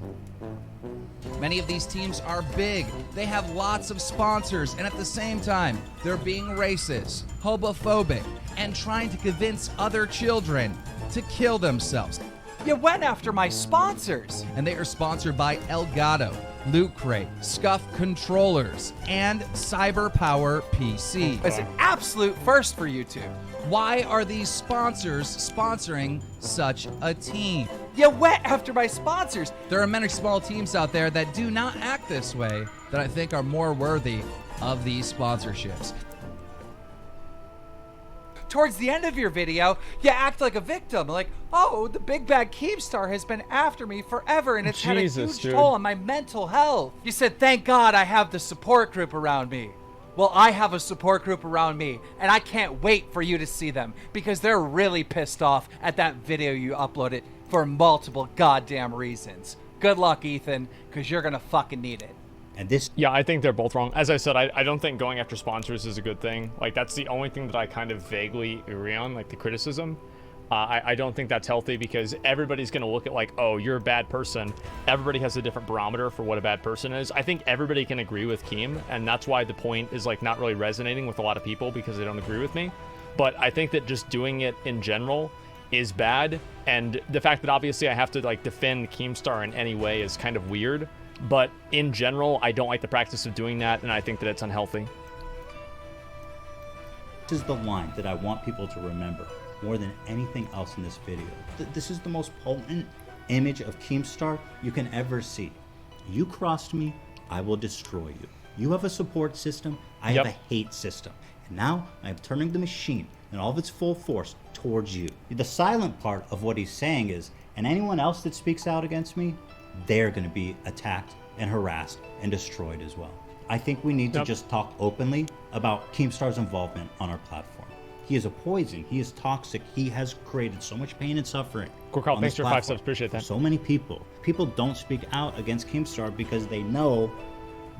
Many of these teams are big. They have lots of sponsors, and at the same time, they're being racist, homophobic, and trying to convince other children to kill themselves. You went after my sponsors. And they are sponsored by Elgato, Loot Crate, Scuff Controllers, and CyberPower PC. It's an absolute first for YouTube. Why are these sponsors sponsoring such a team? You went after my sponsors. There are many small teams out there that do not act this way that I think are more worthy of these sponsorships. Towards the end of your video, you act like a victim. Like, oh, the big bad Keemstar has been after me forever and it's had a huge toll on my mental health. You said, thank God I have the support group around me. Well, I have a support group around me, and I can't wait for you to see them because they're really pissed off at that video you uploaded for multiple goddamn reasons. Good luck, Ethan, because you're gonna fucking need it. And this... Yeah, I think they're both wrong. As I said, I don't think going after sponsors is a good thing. Like, that's the only thing that I kind of vaguely agree on, like the criticism. I don't think that's healthy because everybody's going to look at like, oh, you're a bad person. Everybody has a different barometer for what a bad person is. I think everybody can agree with Keem, and that's why the point is like not really resonating with a lot of people because they don't agree with me. But I think that just doing it in general is bad, and the fact that obviously I have to like defend Keemstar in any way is kind of weird. But in general, I don't like the practice of doing that, and I think that it's unhealthy. This is the line that I want people to remember more than anything else in this video. This is the most potent image of Keemstar you can ever see. You crossed me, I will destroy you. You have a support system, I have a hate system. And now I am turning the machine in all of its full force towards you. The silent part of what he's saying is, and anyone else that speaks out against me, they're going to be attacked and harassed and destroyed as well. I think we need to just talk openly about Keemstar's involvement on our platform. He is a poison. He is toxic. He has created so much pain and suffering. Carl, thanks for 5 subs. Appreciate that. So many people. People don't speak out against Keemstar because they know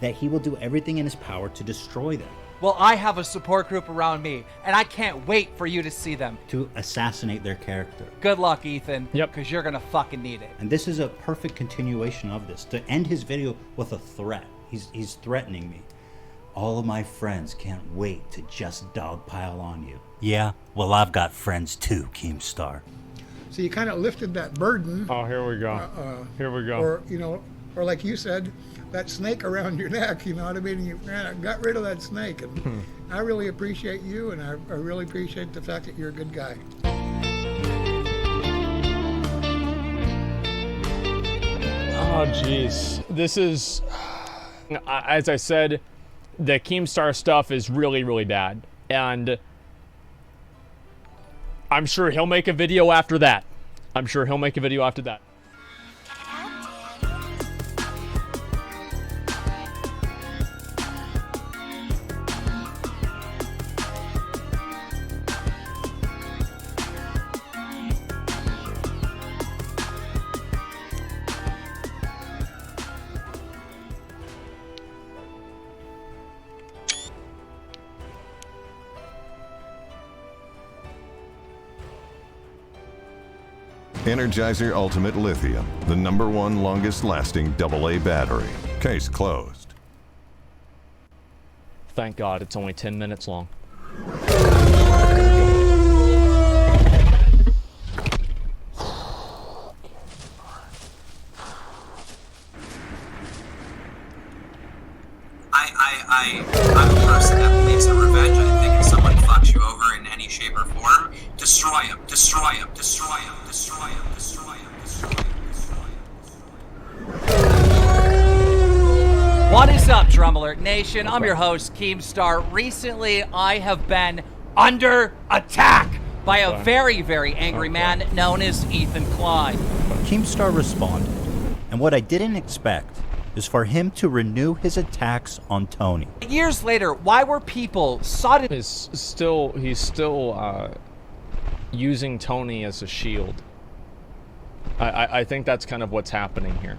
that he will do everything in his power to destroy them. Well, I have a support group around me, and I can't wait for you to see them. To assassinate their character. Good luck, Ethan. Yep. Because you're going to fucking need it. And this is a perfect continuation of this. To end his video with a threat. He's threatening me. All of my friends can't wait to just dogpile on you. Yeah, well, I've got friends too, Keemstar. So you kind of lifted that burden. Oh, here we go. Here we go. Or, you know, or like you said, that snake around your neck, you know what I mean? You got rid of that snake. And I really appreciate you, and I really appreciate the fact that you're a good guy. Oh, jeez. This is, as I said, the Keemstar stuff is really, really bad. And I'm sure he'll make a video after that. I'm sure he'll make a video after that. Energizer Ultimate Lithium, the #1 longest lasting AA battery. Case closed. Thank God it's only 10 minutes long. I'm a person that believes in revenge. I think if someone fucks you over in any shape or form, destroy him, destroy him, destroy him, destroy him, destroy him, destroy him, destroy him. What is up, Drum Alert Nation? I'm your host, Keemstar. Recently, I have been under attack by a very, very angry man known as Ethan Klein. Keemstar responded, and what I didn't expect is for him to renew his attacks on Tony. Years later, why were people suddenly... He's still using Tony as a shield. I think that's kind of what's happening here.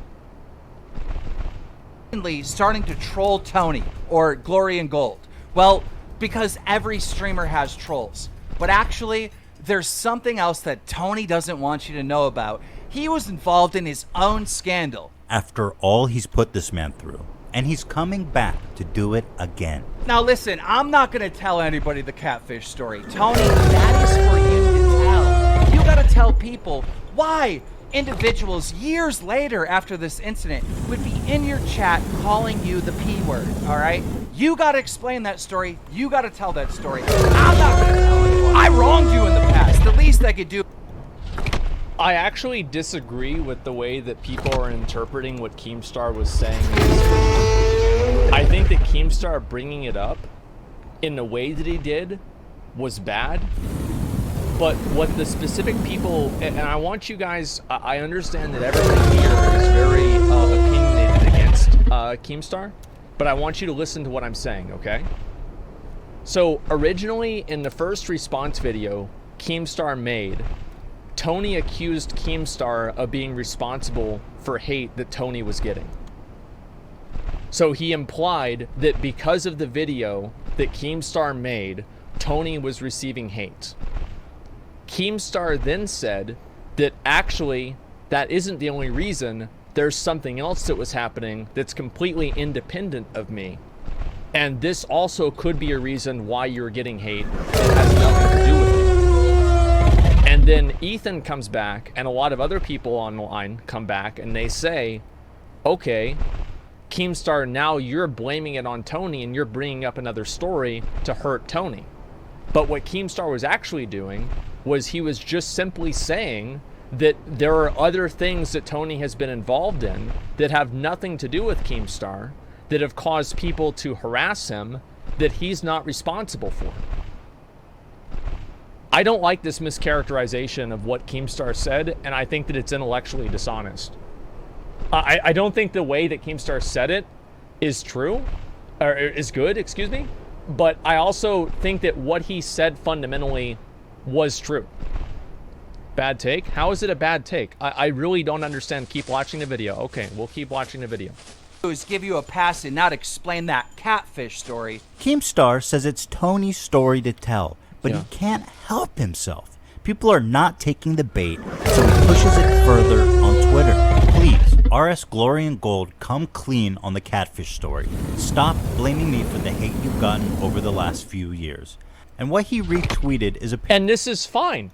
Starting to troll Tony or Glory and Gold. Well, because every streamer has trolls. But actually, there's something else that Tony doesn't want you to know about. He was involved in his own scandal. After all he's put this man through, and he's coming back to do it again. Now listen, I'm not gonna tell anybody the catfish story. Tony, that is for you to tell. You gotta tell people why individuals years later after this incident would be in your chat calling you the P word, all right? You gotta explain that story. You gotta tell that story. I'm not gonna tell anyone. I wronged you in the past. The least I could do. I actually disagree with the way that people are interpreting what Keemstar was saying. I think that Keemstar bringing it up in the way that he did was bad. But what the specific people, and I want you guys, I understand that everything here is very opinionated against Keemstar, but I want you to listen to what I'm saying, okay? So originally in the first response video Keemstar made, Tony accused Keemstar of being responsible for hate that Tony was getting. So he implied that because of the video that Keemstar made, Tony was receiving hate. Keemstar then said that actually that isn't the only reason. There's something else that was happening that's completely independent of me. And this also could be a reason why you're getting hate that has nothing to do with me. And then Ethan comes back, and a lot of other people online come back, and they say, okay, Keemstar, now you're blaming it on Tony, and you're bringing up another story to hurt Tony. But what Keemstar was actually doing was he was just simply saying that there are other things that Tony has been involved in that have nothing to do with Keemstar, that have caused people to harass him, that he's not responsible for. I don't like this mischaracterization of what Keemstar said, and I think that it's intellectually dishonest. I don't think the way that Keemstar said it is true, or is good, excuse me, but I also think that what he said fundamentally was true. Bad take? How is it a bad take? I really don't understand. Keep watching the video. Okay, we'll keep watching the video. Is give you a pass and not explain that catfish story. Keemstar says it's Tony's story to tell, but he can't help himself. People are not taking the bait, so he pushes it further on Twitter. Please, RS Glory and Gold, come clean on the catfish story. Stop blaming me for the hate you've gotten over the last few years. And what he retweeted is a... And this is fine.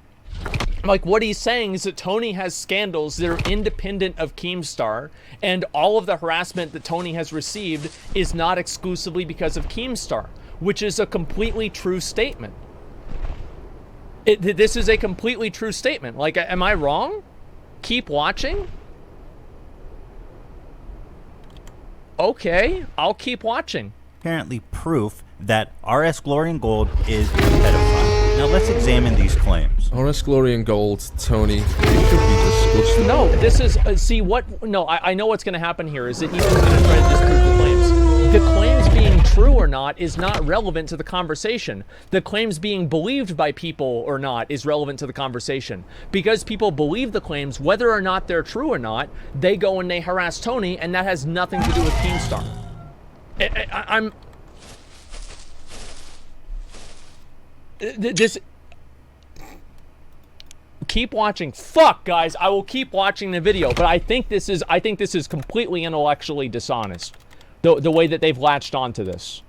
Like, what he's saying is that Tony has scandals that are independent of Keemstar, and all of the harassment that Tony has received is not exclusively because of Keemstar, which is a completely true statement. This is a completely true statement. Like, am I wrong? Keep watching? Okay, I'll keep watching. apparently proof that RS Glory and Gold is a pedophile. Now let's examine these claims. RS Glory and Gold, Tony, you should be disgusted. No, this is, I know what's going to happen here is that he's just going to try to disprove the claims. The claims being true or not is not relevant to the conversation. The claims being believed by people or not is relevant to the conversation. Because people believe the claims, whether or not they're true or not, they go and they harass Tony, and that has nothing to do with Keemstar. Keep watching. Fuck, guys, I will keep watching the video, but I think this is completely intellectually dishonest. The way that they've latched onto this.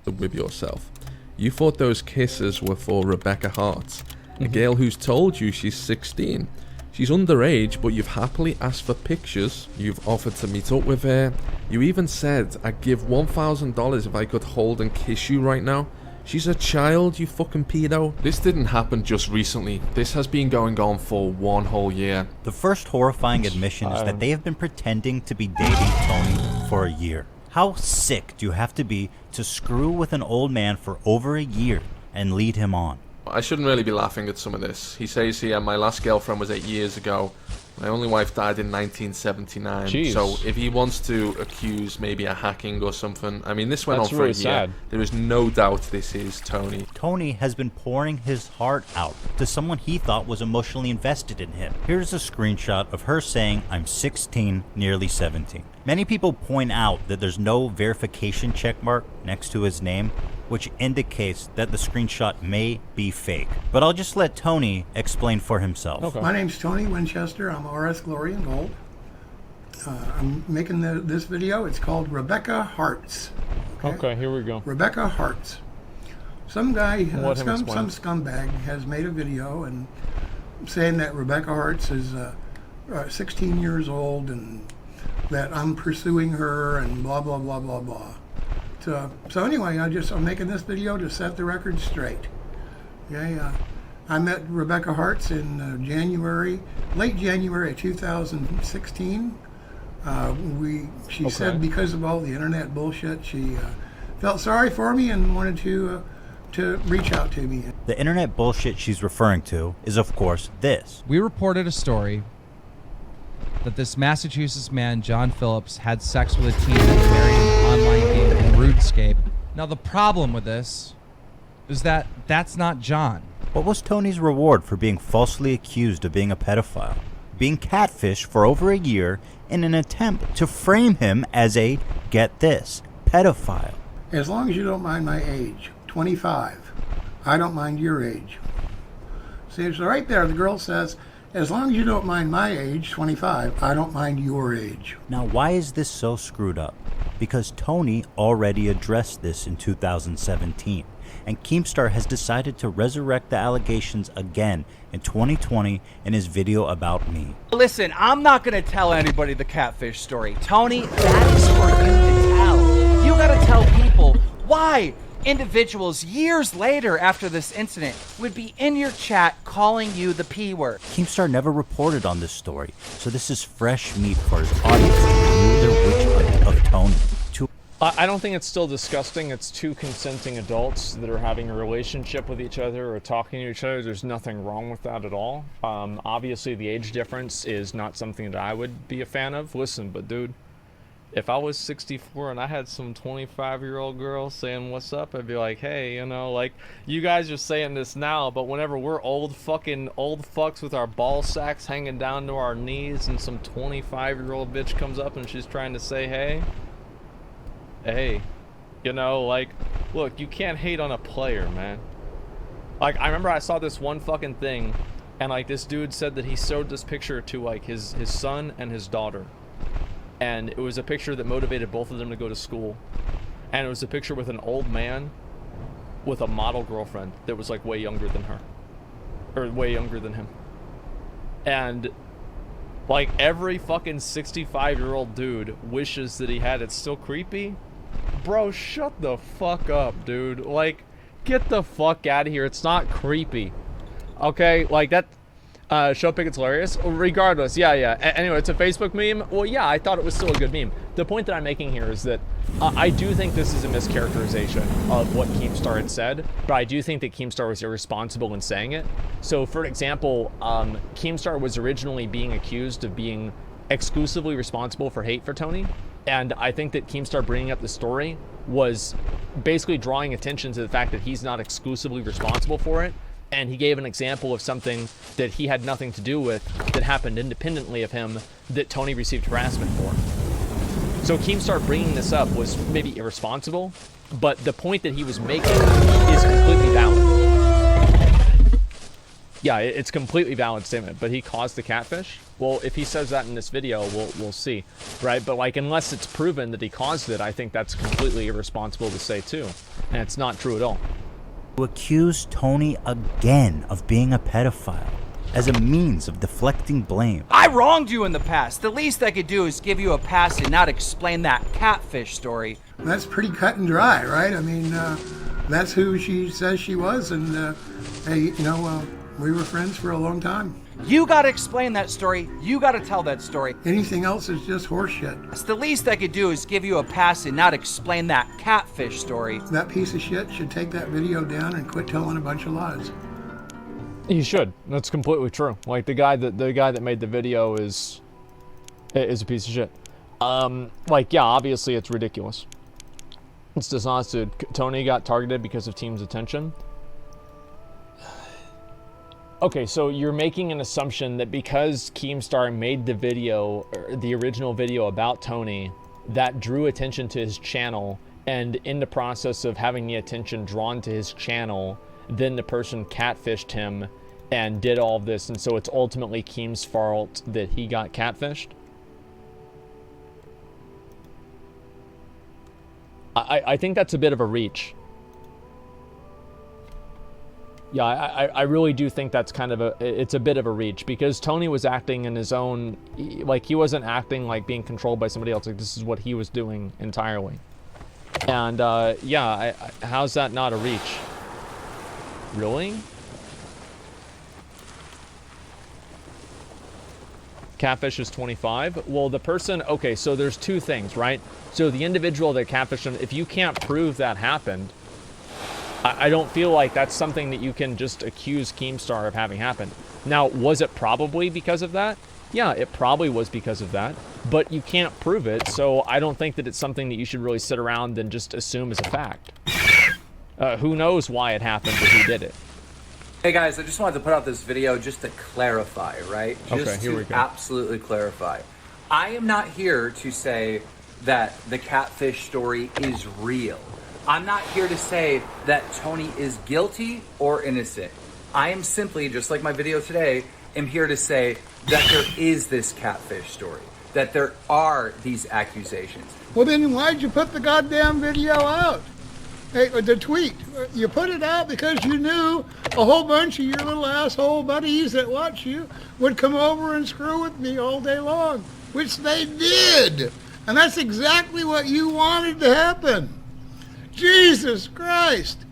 With yourself. You thought those kisses were for Rebecca Hart, a girl who's told you she's 16. She's underage, but you've happily asked for pictures. You've offered to meet up with her. You even said, I'd give $1,000 if I could hold and kiss you right now. She's a child, you fucking pedo. This didn't happen just recently. This has been going on for 1 whole year. The first horrifying admission is that they have been pretending to be dating Tony for a year. How sick do you have to be to screw with an old man for over a year and lead him on? I shouldn't really be laughing at some of this. He says here, my last girlfriend was 8 years ago. My only wife died in 1979. Jeez. So if he wants to accuse maybe a hacking or something, I mean, this went on for really a year. sad. There is no doubt this is Tony. Tony has been pouring his heart out to someone he thought was emotionally invested in him. Here's a screenshot of her saying, I'm 16, nearly 17. Many people point out that there's no verification checkmark next to his name, which indicates that the screenshot may be fake. But I'll just let Tony explain for himself. Okay. My name's Tony Winchester. I'm RS Glory and Gold. I'm making this video. It's called Rebecca Hearts. Okay, here we go. Rebecca Hearts. Some guy, Let him some explain. scumbag has made a video and saying that Rebecca Hearts is 16 years old and that I'm pursuing her and blah, blah, blah, blah, blah. So anyway, I'm making this video to set the record straight. Okay, I met Rebecca Hearts in late January of 2016. She said because of all the internet bullshit, she felt sorry for me and wanted to reach out to me. The internet bullshit she's referring to is, of course, this. We reported a story that this Massachusetts man, John Phillips, had sex with a teen that married an online game in RuneScape. Now, the problem with this is that that's not John. What was Tony's reward for being falsely accused of being a pedophile? Being catfished for over a year in an attempt to frame him as a, get this, pedophile. As long as you don't mind my age, 25, I don't mind your age. See, so right there, the girl says, as long as you don't mind my age, 25, I don't mind your age. Now, why is this so screwed up? Because Tony already addressed this in 2017, and Keemstar has decided to resurrect the allegations again in 2020 in his video about me. Listen, I'm not going to tell anybody the catfish story. Tony, that is for you to tell. You got to tell people why individuals years later after this incident would be in your chat calling you the P word. Keemstar never reported on this story, so this is fresh meat for his audience to remove their witch hunt of Tony. I don't think it's still disgusting. It's two consenting adults that are having a relationship with each other or talking to each other. There's nothing wrong with that at all. Obviously, the age difference is not something that I would be a fan of. Listen, but dude, if I was 64 and I had some 25-year-old girl saying what's up, I'd be like, hey, you know, like, you guys are saying this now, but whenever we're old fucks with our ball sacks hanging down to our knees and some 25-year-old bitch comes up and she's trying to say, hey, you know, like, look, you can't hate on a player, man. Like, I remember I saw this one fucking thing, and, like, this dude said that he showed this picture to, like, his son and his daughter. And it was a picture that motivated both of them to go to school. And it was a picture with an old man with a model girlfriend that was, like, way younger than her. Or way younger than him. And, like, every fucking 65-year-old dude wishes that he had it. Still creepy? Bro, shut the fuck up, dude. Like, get the fuck out of here. It's not creepy. Okay? Like, that... Show pick it's hilarious. Regardless, yeah. Anyway, it's a Facebook meme. Well, yeah, I thought it was still a good meme. The point that I'm making here is that I do think this is a mischaracterization of what Keemstar had said, but I do think that Keemstar was irresponsible in saying it. So, for example, Keemstar was originally being accused of being exclusively responsible for hate for Tony, and I think that Keemstar bringing up the story was basically drawing attention to the fact that he's not exclusively responsible for it, and he gave an example of something that he had nothing to do with that happened independently of him that Tony received harassment for. So Keemstar bringing this up was maybe irresponsible, but the point that he was making is completely valid. Yeah, it's completely valid statement, but he caused the catfish? Well, if he says that in this video, we'll see, right? But like, unless it's proven that he caused it, I think that's completely irresponsible to say too, and it's not true at all. To accuse Tony again of being a pedophile as a means of deflecting blame. I wronged you in the past. The least I could do is give you a pass and not explain that catfish story. That's pretty cut and dry, right? I mean, that's who she says she was, and hey, you know, we were friends for a long time. You gotta explain that story. You gotta tell that story. Anything else is just horseshit. The least I could do is give you a pass and not explain that catfish story. That piece of shit should take that video down and quit telling a bunch of lies. He should. That's completely true. Like, the guy that made the video is a piece of shit. Like, yeah, obviously it's ridiculous. It's dishonest, dude. Tony got targeted because of team's attention. Okay, so you're making an assumption that because Keemstar made the video, or the original video about Tony, that drew attention to his channel, and in the process of having the attention drawn to his channel, then the person catfished him and did all of this, and so it's ultimately Keem's fault that he got catfished? I think that's a bit of a reach. Yeah, I really do think that's kind of it's a bit of a reach, because Tony was acting in his own, like, he wasn't acting like being controlled by somebody else. Like, this is what he was doing entirely. And yeah, how's that not a reach? Really? Catfish is 25. Well, the person, okay, so there's two things, right? So the individual that catfished him, if you can't prove that happened, I don't feel like that's something that you can just accuse Keemstar of having happened. Now, was it probably because of that? Yeah, it probably was because of that, but you can't prove it, so I don't think that it's something that you should really sit around and just assume as a fact. Who knows why it happened or who did it? Hey guys, I just wanted to put out this video just to clarify, right? Okay, here we go. Absolutely clarify. I am not here to say that the catfish story is real. I'm not here to say that Tony is guilty or innocent. I am simply, just like my video today, am here to say that there is this catfish story, that there are these accusations. Well, then why'd you put the goddamn video out? Hey, the tweet. You put it out because you knew a whole bunch of your little asshole buddies that watch you would come over and screw with me all day long, which they did. And that's exactly what you wanted to happen. Jesus Christ.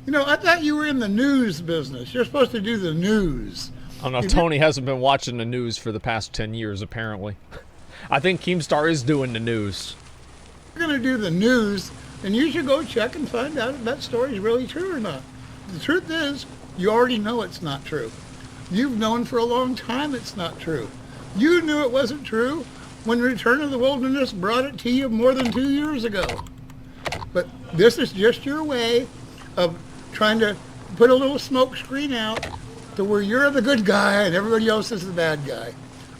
You know, I thought you were in the news business. You're supposed to do the news. I don't know. Tony hasn't been watching the news for the past 10 years, apparently. I think Keemstar is doing the news. You're going to do the news, and you should go check and find out if that story is really true or not. The truth is, you already know it's not true. You've known for a long time it's not true. You knew it wasn't true when Return of the Wilderness brought it to you more than 2 years ago. But this is just your way of trying to put a little smoke screen out to where you're the good guy and everybody else is the bad guy.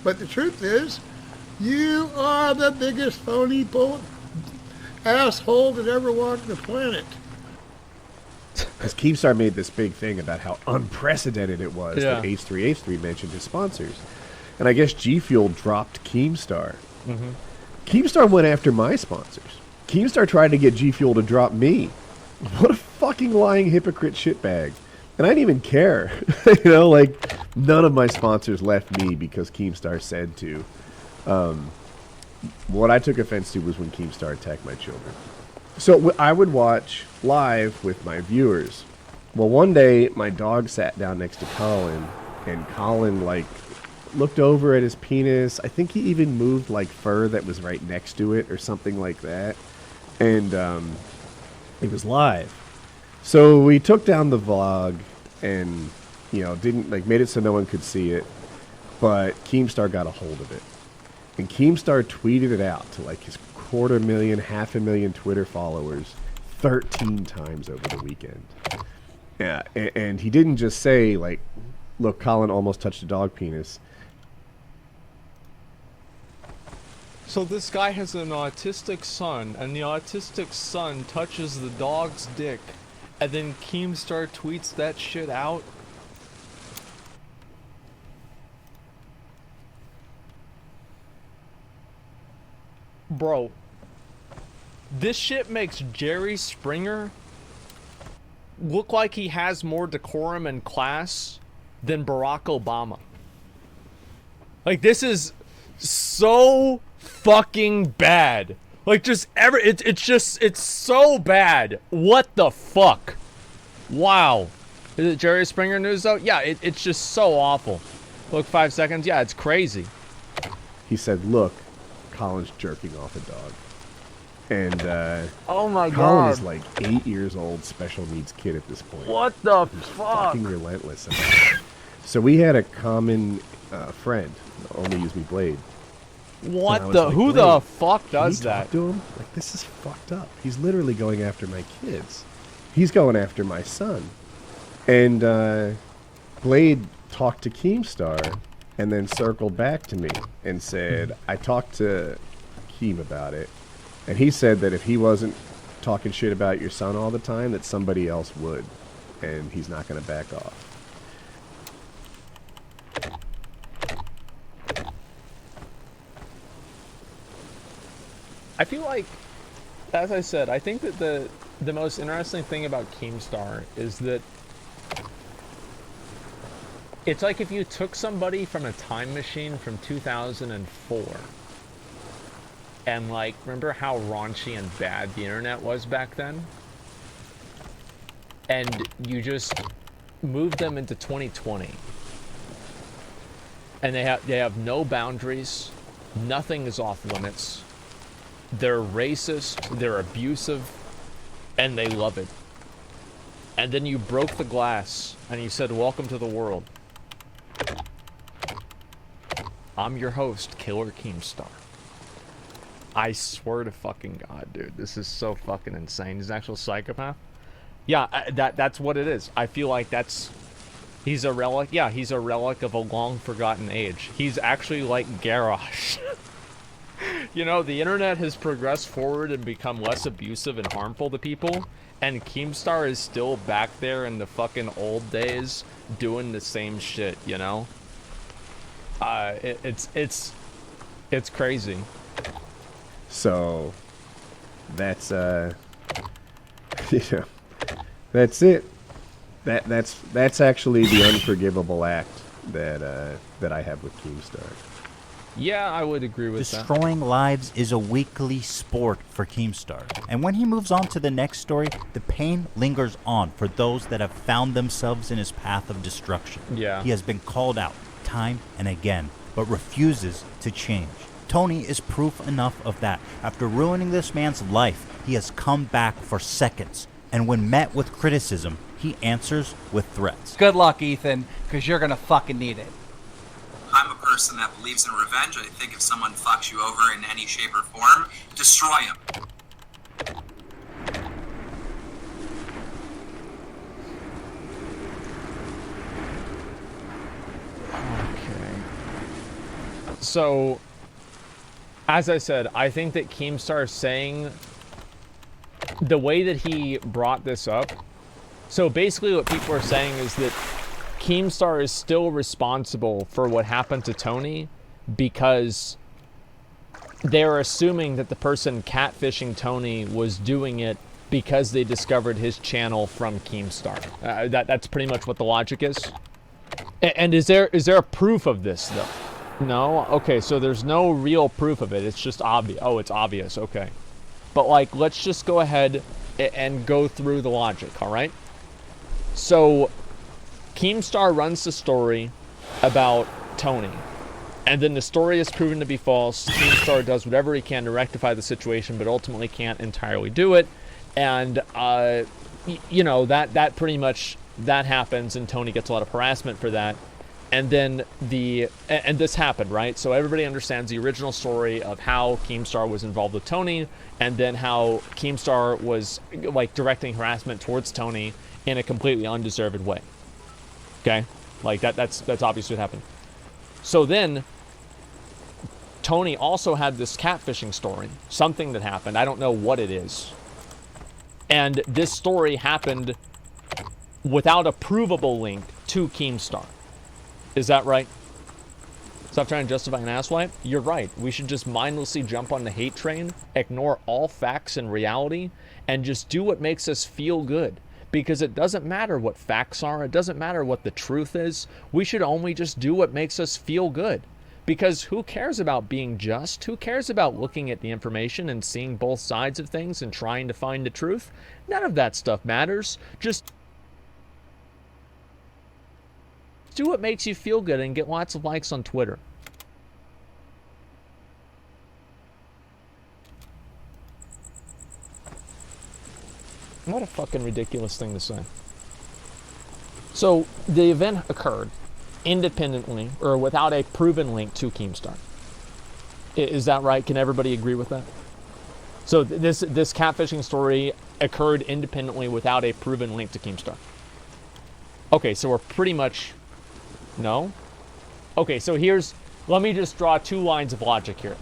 But the truth is, you are the biggest phony asshole that ever walked the planet. Because Keemstar made this big thing about how unprecedented it was that H3H3 mentioned his sponsors. And I guess G Fuel dropped Keemstar. Mm-hmm. Keemstar went after my sponsors. Keemstar tried to get G Fuel to drop me. What a fucking lying hypocrite shitbag. And I didn't even care. You know, like, none of my sponsors left me because Keemstar said to. What I took offense to was when Keemstar attacked my children. So I would watch live with my viewers. Well, one day, my dog sat down next to Colin, and Colin, like, looked over at his penis. I think he even moved like fur that was right next to it or something like that. And it was live. So we took down the vlog and, you know, didn't like made it so no one could see it. But Keemstar got a hold of it. And Keemstar tweeted it out to like his 250,000, 500,000 Twitter followers 13 times over the weekend. Yeah, and he didn't just say like, look, Colin almost touched a dog penis. So this guy has an autistic son, and the autistic son touches the dog's dick, and then Keemstar tweets that shit out? Bro, this shit makes Jerry Springer look like he has more decorum and class than Barack Obama. Like, this is so fucking bad. Like, just it's so bad. What the fuck? Wow. Is it Jerry Springer News though? Yeah, it's just so awful. Look, 5 seconds. Yeah, it's crazy. He said, look, Colin's jerking off a dog. And oh my Colin God. is like 8 years old, special needs kid at this point. What the He's fuck? fucking relentless about it. So we had a common friend, Only Use Me Blade. What And I was the? like, Who Blade, the fuck can does you that? talk to him? Like, this is fucked up. He's literally going after my kids. He's going after my son. And Blade talked to Keemstar and then circled back to me and said, I talked to Keem about it. And he said that if he wasn't talking shit about your son all the time, that somebody else would. And he's not going to back off. I feel like, as I said, I think that the most interesting thing about Keemstar is that it's like if you took somebody from a time machine from 2004 and like, remember how raunchy and bad the internet was back then? And you just moved them into 2020. And they have no boundaries. Nothing is off limits. They're racist, they're abusive, and they love it. And then you broke the glass and you said, welcome to the world. I'm your host, Killer Keemstar. I swear to fucking God, dude, this is so fucking insane. He's an actual psychopath. Yeah, that's what it is. I feel like he's a relic. Yeah, he's a relic of a long forgotten age. He's actually like Garrosh. You know, the internet has progressed forward and become less abusive and harmful to people, and Keemstar is still back there in the fucking old days doing the same shit, you know? It's crazy. So that's you know, that's it. That's actually the unforgivable act that I have with Keemstar. Yeah, I would agree with that. Destroying lives is a weekly sport for Keemstar. And when he moves on to the next story, the pain lingers on for those that have found themselves in his path of destruction. Yeah. He has been called out time and again, but refuses to change. Tony is proof enough of that. After ruining this man's life, he has come back for seconds. And when met with criticism, he answers with threats. Good luck, Ethan, because you're going to fucking need it. I'm a person that believes in revenge. I think if someone fucks you over in any shape or form, destroy him. Okay. So, as I said, I think that Keemstar saying the way that he brought this up. So basically what people are saying is that Keemstar is still responsible for what happened to Tony because they're assuming that the person catfishing Tony was doing it because they discovered his channel from Keemstar. That's pretty much what the logic is. And is there a proof of this though? No? Okay, so there's no real proof of it. It's just obvious. Oh, it's obvious. Okay. But like, let's just go ahead and go through the logic, all right? So Keemstar runs the story about Tony. And then the story is proven to be false. Keemstar does whatever he can to rectify the situation, but ultimately can't entirely do it. And, you know, that pretty much, that happens, and Tony gets a lot of harassment for that. And then and this happened, right? So everybody understands the original story of how Keemstar was involved with Tony, and then how Keemstar was, like, directing harassment towards Tony in a completely undeserved way. Okay? Like, that's obviously what happened. So then, Tony also had this catfishing story, something that happened. I don't know what it is. And this story happened without a provable link to Keemstar. Is that right? Stop trying to justify an asswipe? You're right. We should just mindlessly jump on the hate train, ignore all facts and reality, and just do what makes us feel good. Because it doesn't matter what facts are. It doesn't matter what the truth is. We should only just do what makes us feel good. Because who cares about being just? Who cares about looking at the information and seeing both sides of things and trying to find the truth? None of that stuff matters. Just do what makes you feel good and get lots of likes on Twitter. What a fucking ridiculous thing to say. So, the event occurred independently, or without a proven link to Keemstar. Is that right? Can everybody agree with that? So, this catfishing story occurred independently without a proven link to Keemstar. Okay, so we're pretty much... No? Okay, so let me just draw two lines of logic here.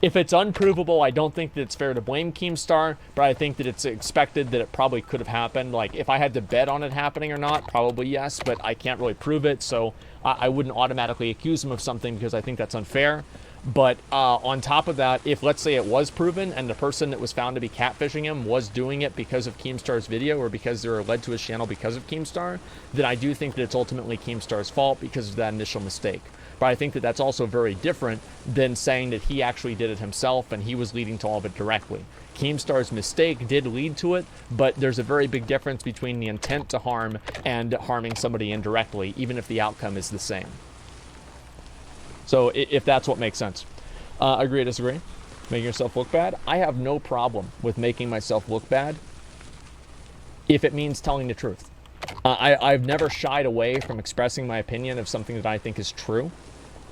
If it's unprovable, I don't think that it's fair to blame Keemstar, but I think that it's expected that it probably could have happened. Like, if I had to bet on it happening or not, probably yes, but I can't really prove it, so I wouldn't automatically accuse him of something because I think that's unfair. But on top of that, if let's say it was proven and the person that was found to be catfishing him was doing it because of Keemstar's video or because they were led to his channel because of Keemstar, then I do think that it's ultimately Keemstar's fault because of that initial mistake. But I think that that's also very different than saying that he actually did it himself and he was leading to all of it directly. Keemstar's mistake did lead to it, but there's a very big difference between the intent to harm and harming somebody indirectly, even if the outcome is the same. So if that's what makes sense. Agree or disagree? Making yourself look bad? I have no problem with making myself look bad if it means telling the truth. I've never shied away from expressing my opinion of something that I think is true,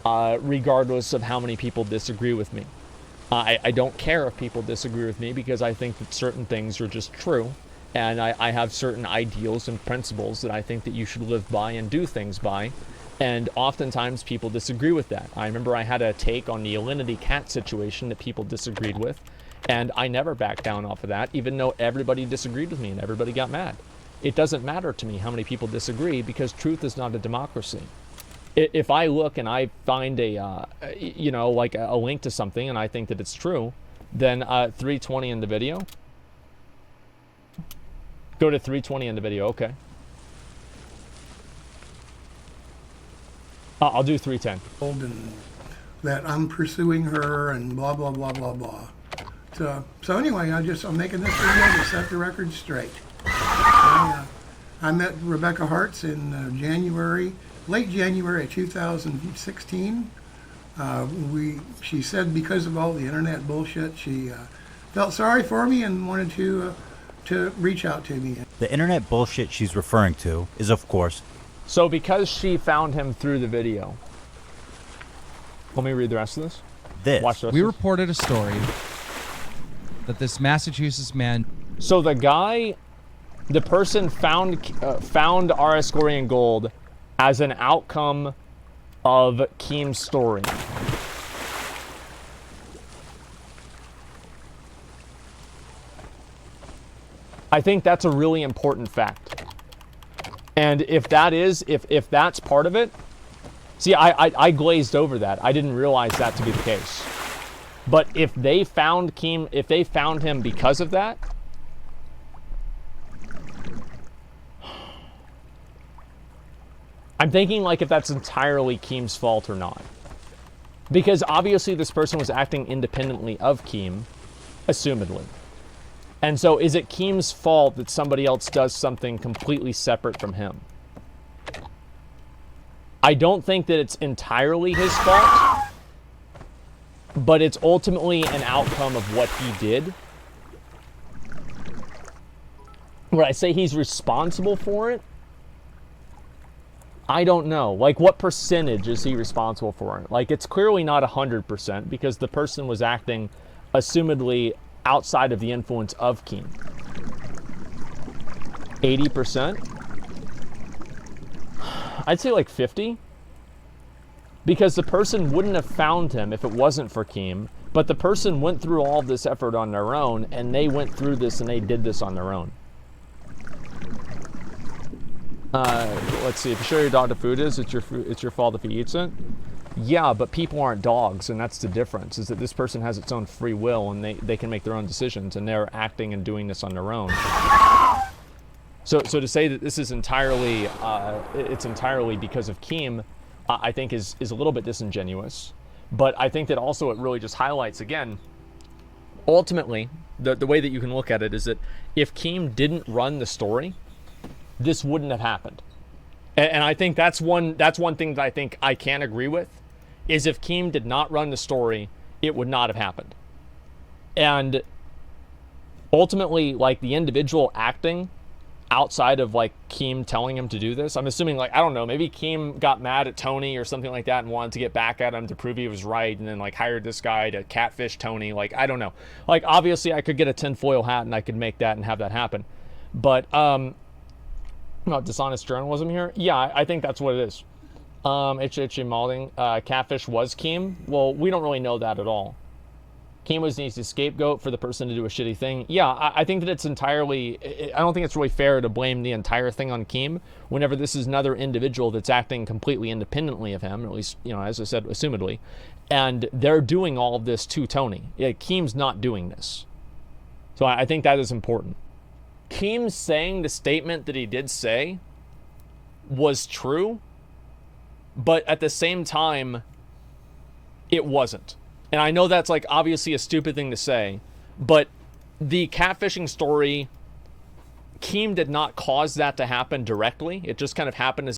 regardless of how many people disagree with me. I don't care if people disagree with me because I think that certain things are just true, and I have certain ideals and principles that I think that you should live by and do things by, and oftentimes people disagree with that. I remember I had a take on the Alinity cat situation that people disagreed with, and I never backed down off of that, even though everybody disagreed with me and everybody got mad. It doesn't matter to me how many people disagree because truth is not a democracy. If I look and I find a, like a link to something and I think that it's true, then 320 in the video. Go to 320 in the video, okay. I'll do 310. And that I'm pursuing her and blah, blah, blah, blah, blah. So anyway, I'm making this video to set the record straight. I met Rebecca Hartz in late January of 2016. She said because of all the internet bullshit, she felt sorry for me and wanted to reach out to me. The internet bullshit she's referring to is, of course... So because she found him through the video... Let me read the rest of this. Watch the rest we of reported a story that this Massachusetts man... So the person found RS Glory and Gold as an outcome of Keem's story. I think that's a really important fact. And if that's part of it, see, I glazed over that. I didn't realize that to be the case. But if they found him because of that, I'm thinking like if that's entirely Keem's fault or not. Because obviously this person was acting independently of Keem, assumedly. And so is it Keem's fault that somebody else does something completely separate from him? I don't think that it's entirely his fault, but it's ultimately an outcome of what he did. Would I say he's responsible for it? I don't know. Like, what percentage is he responsible for it? Like, it's clearly not 100% because the person was acting, assumedly, outside of the influence of Keem. 80%? I'd say like 50. Because the person wouldn't have found him if it wasn't for Keem, but the person went through all this effort on their own, and they went through this and they did this on their own. Let's see, if you show your dog the food is, it's your fault if he eats it. Yeah, but people aren't dogs, and that's the difference, is that this person has its own free will, and they can make their own decisions, and they're acting and doing this on their own. So to say that this is entirely, it's entirely because of Keem, I think is a little bit disingenuous. But I think that also it really just highlights, again, ultimately, the way that you can look at it is that if Keem didn't run the story, this wouldn't have happened. And I think that's one thing that I think I can agree with, is if Keem did not run the story, it would not have happened. And ultimately, like, the individual acting outside of, like, Keem telling him to do this, I'm assuming, like, I don't know, maybe Keem got mad at Tony or something like that and wanted to get back at him to prove he was right, and then, like, hired this guy to catfish Tony. Like, I don't know. Like, obviously I could get a tinfoil hat and I could make that and have that happen. But dishonest journalism here? Yeah, I think that's what it is. HHG Malding, catfish was Keem? Well, we don't really know that at all. Keem was an easy scapegoat for the person to do a shitty thing. Yeah, I think that it's entirely... I don't think it's really fair to blame the entire thing on Keem whenever this is another individual that's acting completely independently of him, or at least, you know, as I said, assumedly. And they're doing all of this to Tony. Yeah, Keem's not doing this. So I think that is important. Keem saying the statement that he did say was true, but at the same time, it wasn't. And I know that's, like, obviously a stupid thing to say, but the catfishing story, Keem did not cause that to happen directly. It just kind of happened as